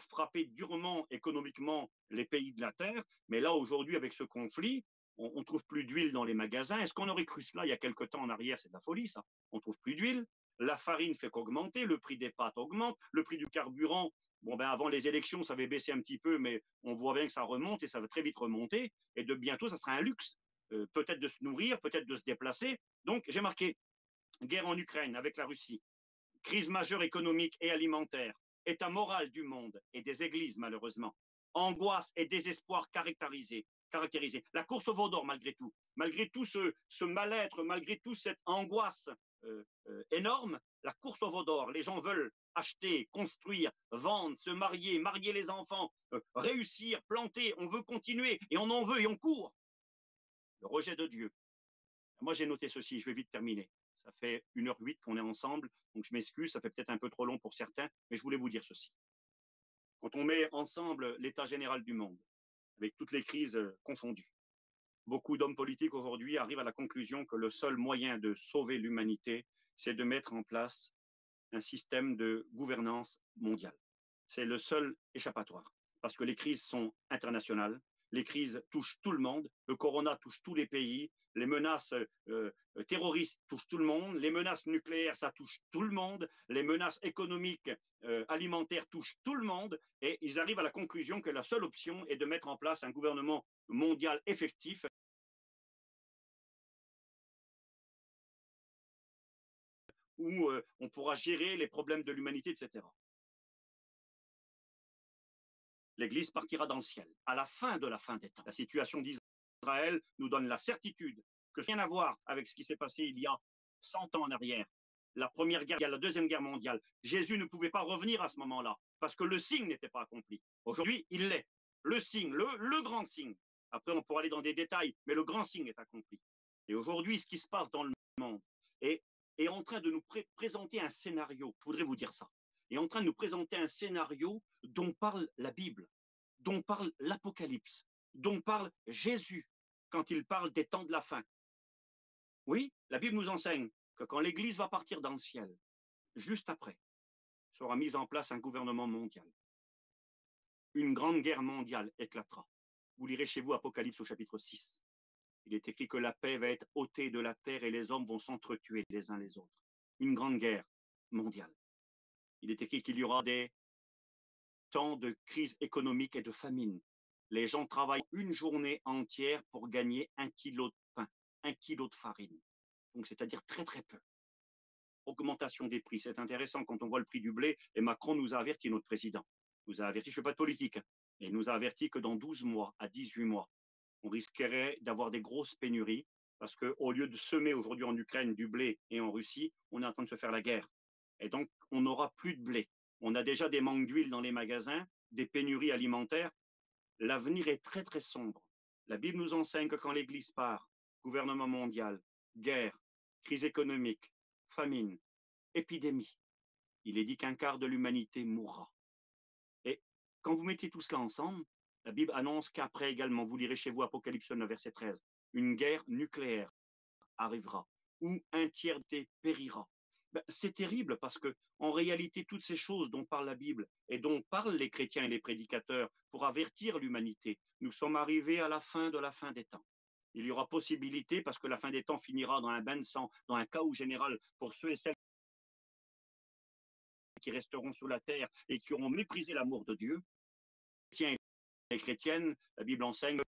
frappé durement économiquement les pays de la Terre, mais là, aujourd'hui, avec ce conflit, on ne trouve plus d'huile dans les magasins. Est-ce qu'on aurait cru cela il y a quelque temps en arrière? C'est de la folie, ça. On ne trouve plus d'huile. La farine fait qu'augmenter, le prix des pâtes augmente, le prix du carburant. Bon, ben avant les élections, ça avait baissé un petit peu, mais on voit bien que ça remonte et ça va très vite remonter. Et de bientôt, ça sera un luxe. Peut-être de se nourrir, peut-être de se déplacer. Donc, j'ai marqué guerre en Ukraine avec la Russie, crise majeure économique et alimentaire, état moral du monde et des églises, malheureusement, angoisse et désespoir caractérisés. La course au veau d'or, malgré tout ce mal-être, malgré tout cette angoisse énorme, la course au veau d'or, les gens veulent acheter, construire, vendre, se marier, marier les enfants, réussir, planter, on veut continuer et on en veut et on court. Le rejet de Dieu. Moi, j'ai noté ceci, je vais vite terminer. Ça fait 1h08 qu'on est ensemble, donc je m'excuse, ça fait peut-être un peu trop long pour certains, mais je voulais vous dire ceci. Quand on met ensemble l'état général du monde, avec toutes les crises confondues, beaucoup d'hommes politiques aujourd'hui arrivent à la conclusion que le seul moyen de sauver l'humanité, c'est de mettre en place un système de gouvernance mondiale. C'est le seul échappatoire, parce que les crises sont internationales, les crises touchent tout le monde, le corona touche tous les pays, les menaces terroristes touchent tout le monde, les menaces nucléaires, ça touche tout le monde, les menaces économiques, alimentaires touchent tout le monde, et ils arrivent à la conclusion que la seule option est de mettre en place un gouvernement mondial effectif où on pourra gérer les problèmes de l'humanité, etc. L'Église partira dans le ciel, à la fin de la fin des temps. La situation d'Israël nous donne la certitude que ça n'a rien à voir avec ce qui s'est passé il y a 100 ans en arrière. La Première Guerre, la Deuxième Guerre mondiale. Jésus ne pouvait pas revenir à ce moment-là, parce que le signe n'était pas accompli. Aujourd'hui, il l'est. Le signe, le grand signe. Après, on pourra aller dans des détails, mais le grand signe est accompli. Et aujourd'hui, ce qui se passe dans le monde est en train de nous présenter un scénario. Je voudrais vous dire ça. Est en train de nous présenter un scénario dont parle la Bible, dont parle l'Apocalypse, dont parle Jésus quand il parle des temps de la fin. Oui, la Bible nous enseigne que quand l'Église va partir dans le ciel, juste après, sera mis en place un gouvernement mondial. Une grande guerre mondiale éclatera. Vous lirez chez vous Apocalypse au chapitre 6. Il est écrit que la paix va être ôtée de la terre et les hommes vont s'entretuer les uns les autres. Une grande guerre mondiale. Il est écrit qu'il y aura des temps de crise économique et de famine. Les gens travaillent une journée entière pour gagner 1 kilo de pain, 1 kilo de farine. Donc, c'est-à-dire très, très peu. Augmentation des prix. C'est intéressant quand on voit le prix du blé. Et Macron nous a averti, notre président, nous a averti, je ne fais pas de politique, et nous a averti que dans 12 mois à 18 mois, on risquerait d'avoir des grosses pénuries parce qu'au lieu de semer aujourd'hui en Ukraine du blé et en Russie, on est en train de se faire la guerre. Et donc, on n'aura plus de blé. On a déjà des manques d'huile dans les magasins, des pénuries alimentaires. L'avenir est très, très sombre. La Bible nous enseigne que quand l'Église part, gouvernement mondial, guerre, crise économique, famine, épidémie, il est dit qu'un quart de l'humanité mourra. Et quand vous mettez tout cela ensemble, la Bible annonce qu'après également, vous lirez chez vous Apocalypse 9, verset 13, une guerre nucléaire arrivera, où un tiers des périra. Ben, c'est terrible parce que, en réalité, toutes ces choses dont parle la Bible et dont parlent les chrétiens et les prédicateurs pour avertir l'humanité, nous sommes arrivés à la fin des temps. Il y aura possibilité, parce que la fin des temps finira dans un bain de sang, dans un chaos général pour ceux et celles qui resteront sous la terre et qui auront méprisé l'amour de Dieu. Les chrétiens et les chrétiennes, la Bible enseigne,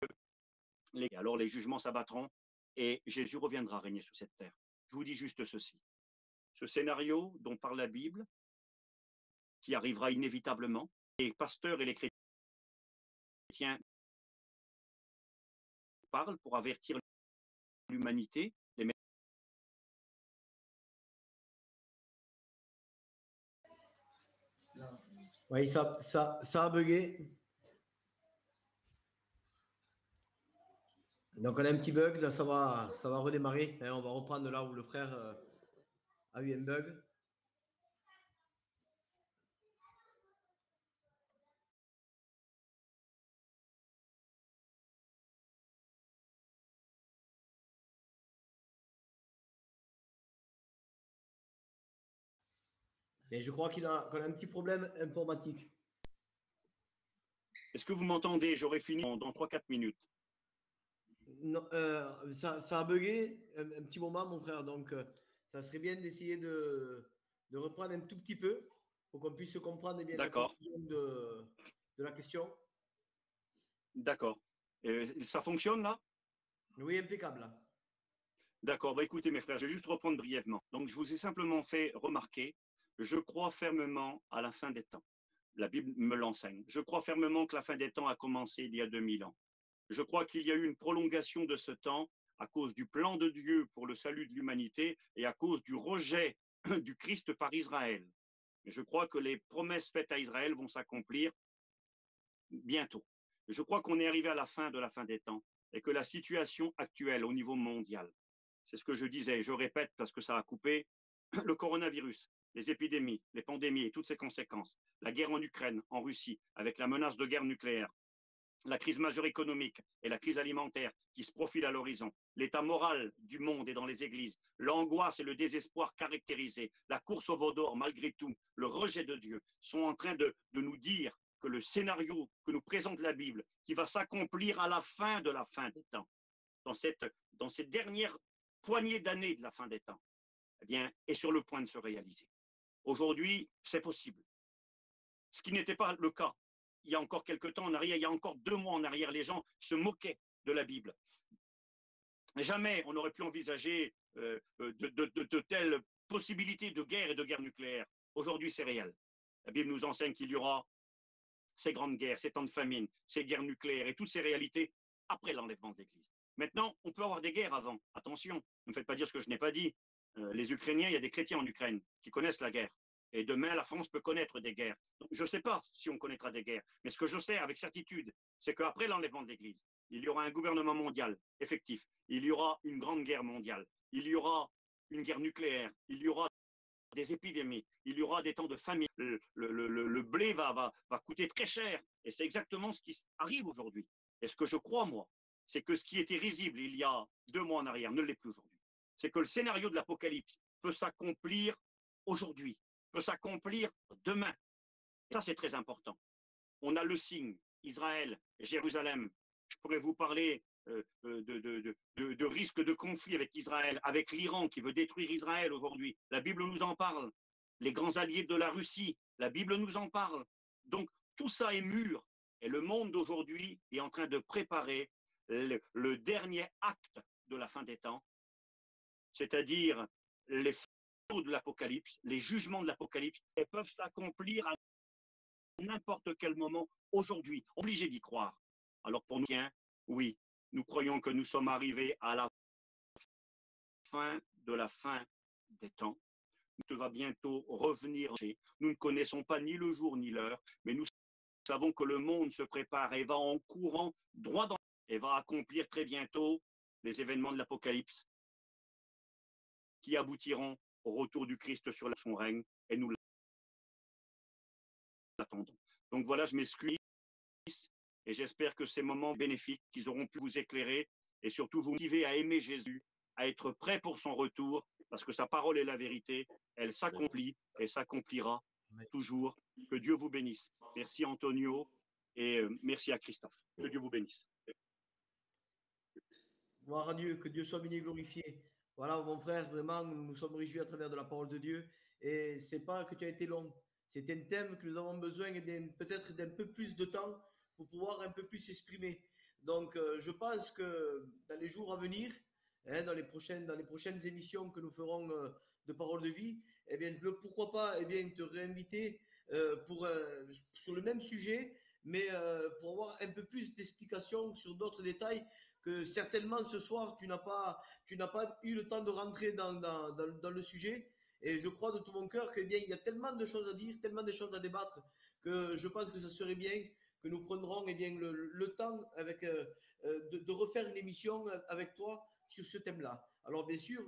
alors les jugements s'abattront et Jésus reviendra régner sur cette terre. Je vous dis juste ceci. Ce scénario dont parle la Bible, qui arrivera inévitablement, les pasteurs et les chrétiens parlent pour avertir l'humanité. Oui, ça a bugué. Donc on a un petit bug, là ça va redémarrer. Hein, on va reprendre là où le frère a eu un bug. Et je crois qu'on a un petit problème informatique. Est-ce que vous m'entendez? J'aurai fini dans 3-4 minutes. Non, ça a bugué un petit moment, mon frère. Donc, ça serait bien d'essayer de reprendre un tout petit peu pour qu'on puisse comprendre bien la conclusion de la question. D'accord. Ça fonctionne là? Oui, impeccable. D'accord. Bah, écoutez, mes frères, je vais juste reprendre brièvement. Donc, je vous ai simplement fait remarquer, je crois fermement à la fin des temps. La Bible me l'enseigne. Je crois fermement que la fin des temps a commencé il y a 2000 ans. Je crois qu'il y a eu une prolongation de ce temps à cause du plan de Dieu pour le salut de l'humanité et à cause du rejet du Christ par Israël. Mais je crois que les promesses faites à Israël vont s'accomplir bientôt. Je crois qu'on est arrivé à la fin des temps et que la situation actuelle au niveau mondial, c'est ce que je disais, je répète parce que ça a coupé, le coronavirus, les épidémies, les pandémies et toutes ses conséquences, la guerre en Ukraine, en Russie, avec la menace de guerre nucléaire, la crise majeure économique et la crise alimentaire qui se profile à l'horizon, l'état moral du monde et dans les églises, l'angoisse et le désespoir caractérisés, la course au veau d'or malgré tout, le rejet de Dieu, sont en train de nous dire que le scénario que nous présente la Bible, qui va s'accomplir à la fin des temps, dans cette dernière poignée d'années de la fin des temps, eh bien, est sur le point de se réaliser. Aujourd'hui, c'est possible. Ce qui n'était pas le cas il y a encore quelques temps en arrière, il y a encore 2 mois en arrière, les gens se moquaient de la Bible. Jamais on n'aurait pu envisager de telles possibilités de guerre et de guerre nucléaire. Aujourd'hui, c'est réel. La Bible nous enseigne qu'il y aura ces grandes guerres, ces temps de famine, ces guerres nucléaires et toutes ces réalités après l'enlèvement de l'Église. Maintenant, on peut avoir des guerres avant. Attention, ne me faites pas dire ce que je n'ai pas dit. Les Ukrainiens, il y a des chrétiens en Ukraine qui connaissent la guerre. Et demain, la France peut connaître des guerres. Donc, je ne sais pas si on connaîtra des guerres, mais ce que je sais avec certitude, c'est qu'après l'enlèvement de l'Église, il y aura un gouvernement mondial effectif, il y aura une grande guerre mondiale, il y aura une guerre nucléaire, il y aura des épidémies, il y aura des temps de famine, le blé va coûter très cher, et c'est exactement ce qui arrive aujourd'hui. Et ce que je crois, moi, c'est que ce qui était risible il y a 2 mois en arrière ne l'est plus aujourd'hui. C'est que le scénario de l'Apocalypse peut s'accomplir aujourd'hui, peut s'accomplir demain. Et ça, c'est très important. On a le signe, Israël, Jérusalem. Je pourrais vous parler de risque de conflit avec Israël, avec l'Iran qui veut détruire Israël aujourd'hui. La Bible nous en parle. Les grands alliés de la Russie, la Bible nous en parle. Donc, tout ça est mûr. Et le monde d'aujourd'hui est en train de préparer le dernier acte de la fin des temps, c'est-à-dire les de l'Apocalypse, les jugements de l'Apocalypse, elles peuvent s'accomplir à n'importe quel moment aujourd'hui, obligé d'y croire. Alors pour nous, oui, nous croyons que nous sommes arrivés à la fin de la fin des temps. Nous va bientôt revenir. Nous ne connaissons pas ni le jour ni l'heure, mais nous savons que le monde se prépare et va en courant droit dans et va accomplir très bientôt les événements de l'Apocalypse qui aboutiront au retour du Christ sur son règne, et nous l'attendons. Donc voilà, je m'excuse et j'espère que ces moments bénéfiques qu'ils auront pu vous éclairer et surtout vous motiver à aimer Jésus, à être prêt pour son retour, parce que sa parole est la vérité, elle s'accomplit et s'accomplira toujours. Que Dieu vous bénisse. Merci Antonio et merci à Christophe. Que Dieu vous bénisse. Gloire à Dieu, que Dieu soit béni et glorifié. Voilà, mon frère, vraiment, nous nous sommes réjouis à travers de la parole de Dieu. Et c'est pas que tu as été long. C'est un thème que nous avons besoin peut-être d'un peu plus de temps pour pouvoir un peu plus s'exprimer. Donc, je pense que dans les jours à venir, dans les prochaines émissions que nous ferons de parole de vie, eh bien, pourquoi pas te réinviter sur le même sujet, mais pour avoir un peu plus d'explications sur d'autres détails que certainement ce soir tu n'as pas eu le temps de rentrer dans le sujet. Et je crois de tout mon cœur qu'il y a tellement de choses à dire, tellement de choses à débattre, que je pense que ça serait bien que nous prendrons le temps de refaire une émission avec toi sur ce thème-là. Alors bien sûr,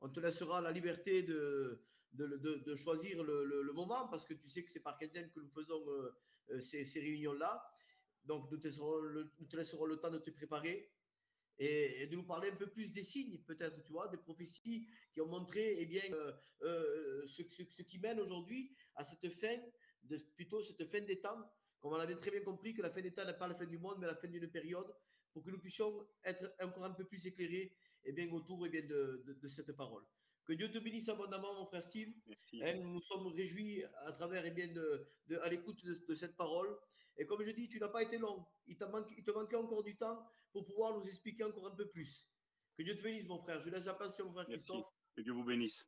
on te laissera la liberté de choisir le moment, parce que tu sais que c'est par quinzaine que nous faisons ces réunions-là. Donc nous te laisserons le temps de te préparer et de nous parler un peu plus des signes, peut-être, tu vois, des prophéties qui ont montré ce qui mène aujourd'hui à cette fin, plutôt cette fin des temps, comme on avait très bien compris que la fin des temps n'est pas la fin du monde, mais la fin d'une période, pour que nous puissions être encore un peu plus éclairés autour de cette parole. Que Dieu te bénisse abondamment, mon frère Steve. Nous nous sommes réjouis à travers à l'écoute de cette parole. Et comme je dis, tu n'as pas été long. Il te manquait encore du temps pour pouvoir nous expliquer encore un peu plus. Que Dieu te bénisse, mon frère. Je laisse la place sur mon frère Christophe. Que Dieu vous bénisse.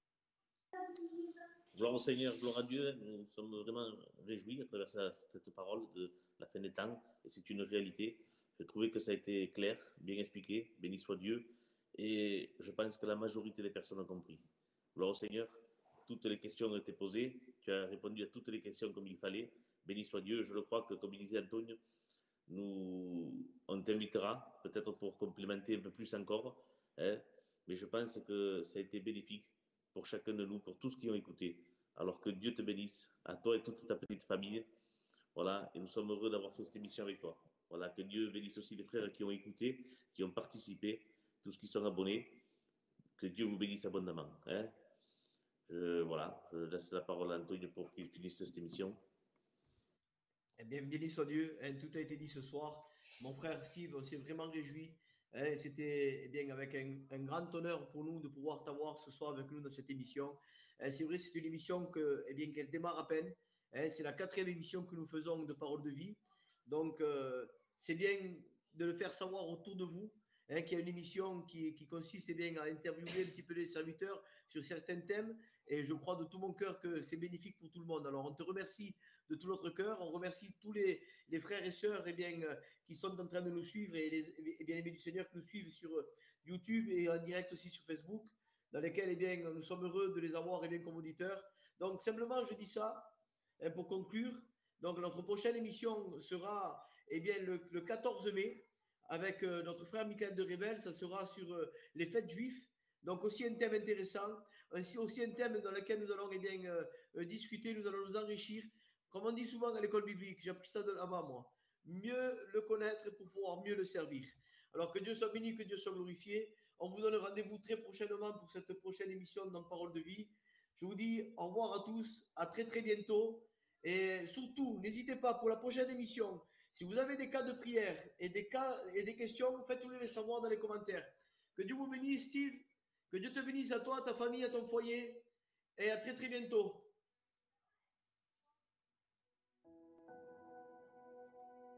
Gloire au Seigneur, gloire à Dieu. Nous sommes vraiment réjouis à travers cette parole de la fin des temps. Et c'est une réalité. J'ai trouvé que ça a été clair, bien expliqué. Béni soit Dieu. Et je pense que la majorité des personnes ont compris. Gloire au Seigneur. Toutes les questions ont été posées. Tu as répondu à toutes les questions comme il fallait. Béni soit Dieu. Je le crois que, comme il disait Antonio, on t'invitera, peut-être pour complémenter un peu plus encore. Mais je pense que ça a été bénéfique pour chacun de nous, pour tous qui ont écouté. Alors que Dieu te bénisse, à toi et toute ta petite famille. Voilà, et nous sommes heureux d'avoir fait cette émission avec toi. Voilà, que Dieu bénisse aussi les frères qui ont écouté, qui ont participé, tous qui sont abonnés. Que Dieu vous bénisse abondamment. Voilà, je laisse la parole à Antonio pour qu'il finisse cette émission. Eh bien, béni soit Dieu. Tout a été dit ce soir. Mon frère Steve, on s'est vraiment réjoui. C'était avec un grand honneur pour nous de pouvoir t'avoir ce soir avec nous dans cette émission. C'est vrai, c'est une émission qu'elle démarre à peine. C'est la 4e émission que nous faisons de Parole de Vie. Donc, c'est bien de le faire savoir autour de vous, qu'il y a une émission qui consiste à interviewer un petit peu les serviteurs sur certains thèmes. Et je crois de tout mon cœur que c'est bénéfique pour tout le monde. Alors, on te remercie de tout notre cœur. On remercie tous les frères et sœurs qui sont en train de nous suivre et les bien-aimés du Seigneur qui nous suivent sur YouTube et en direct aussi sur Facebook, dans lesquels nous sommes heureux de les avoir comme auditeurs. Donc, simplement, je dis ça pour conclure. Donc, notre prochaine émission sera le 14 mai avec notre frère Michael de Rebelle. Ça sera sur les fêtes juives. Donc, aussi un thème intéressant. Aussi un thème dans lequel nous allons discuter, nous allons nous enrichir. Comme on dit souvent à l'école biblique, j'ai appris ça de là-bas, moi. Mieux le connaître pour pouvoir mieux le servir. Alors que Dieu soit béni, que Dieu soit glorifié. On vous donne rendez-vous très prochainement pour cette prochaine émission dans Parole de Vie. Je vous dis au revoir à tous, à très très bientôt. Et surtout, n'hésitez pas pour la prochaine émission. Si vous avez des cas de prière et des questions, faites-nous les savoir dans les commentaires. Que Dieu vous bénisse, Steve. Que Dieu te bénisse à toi, à ta famille, à ton foyer. Et à très très bientôt.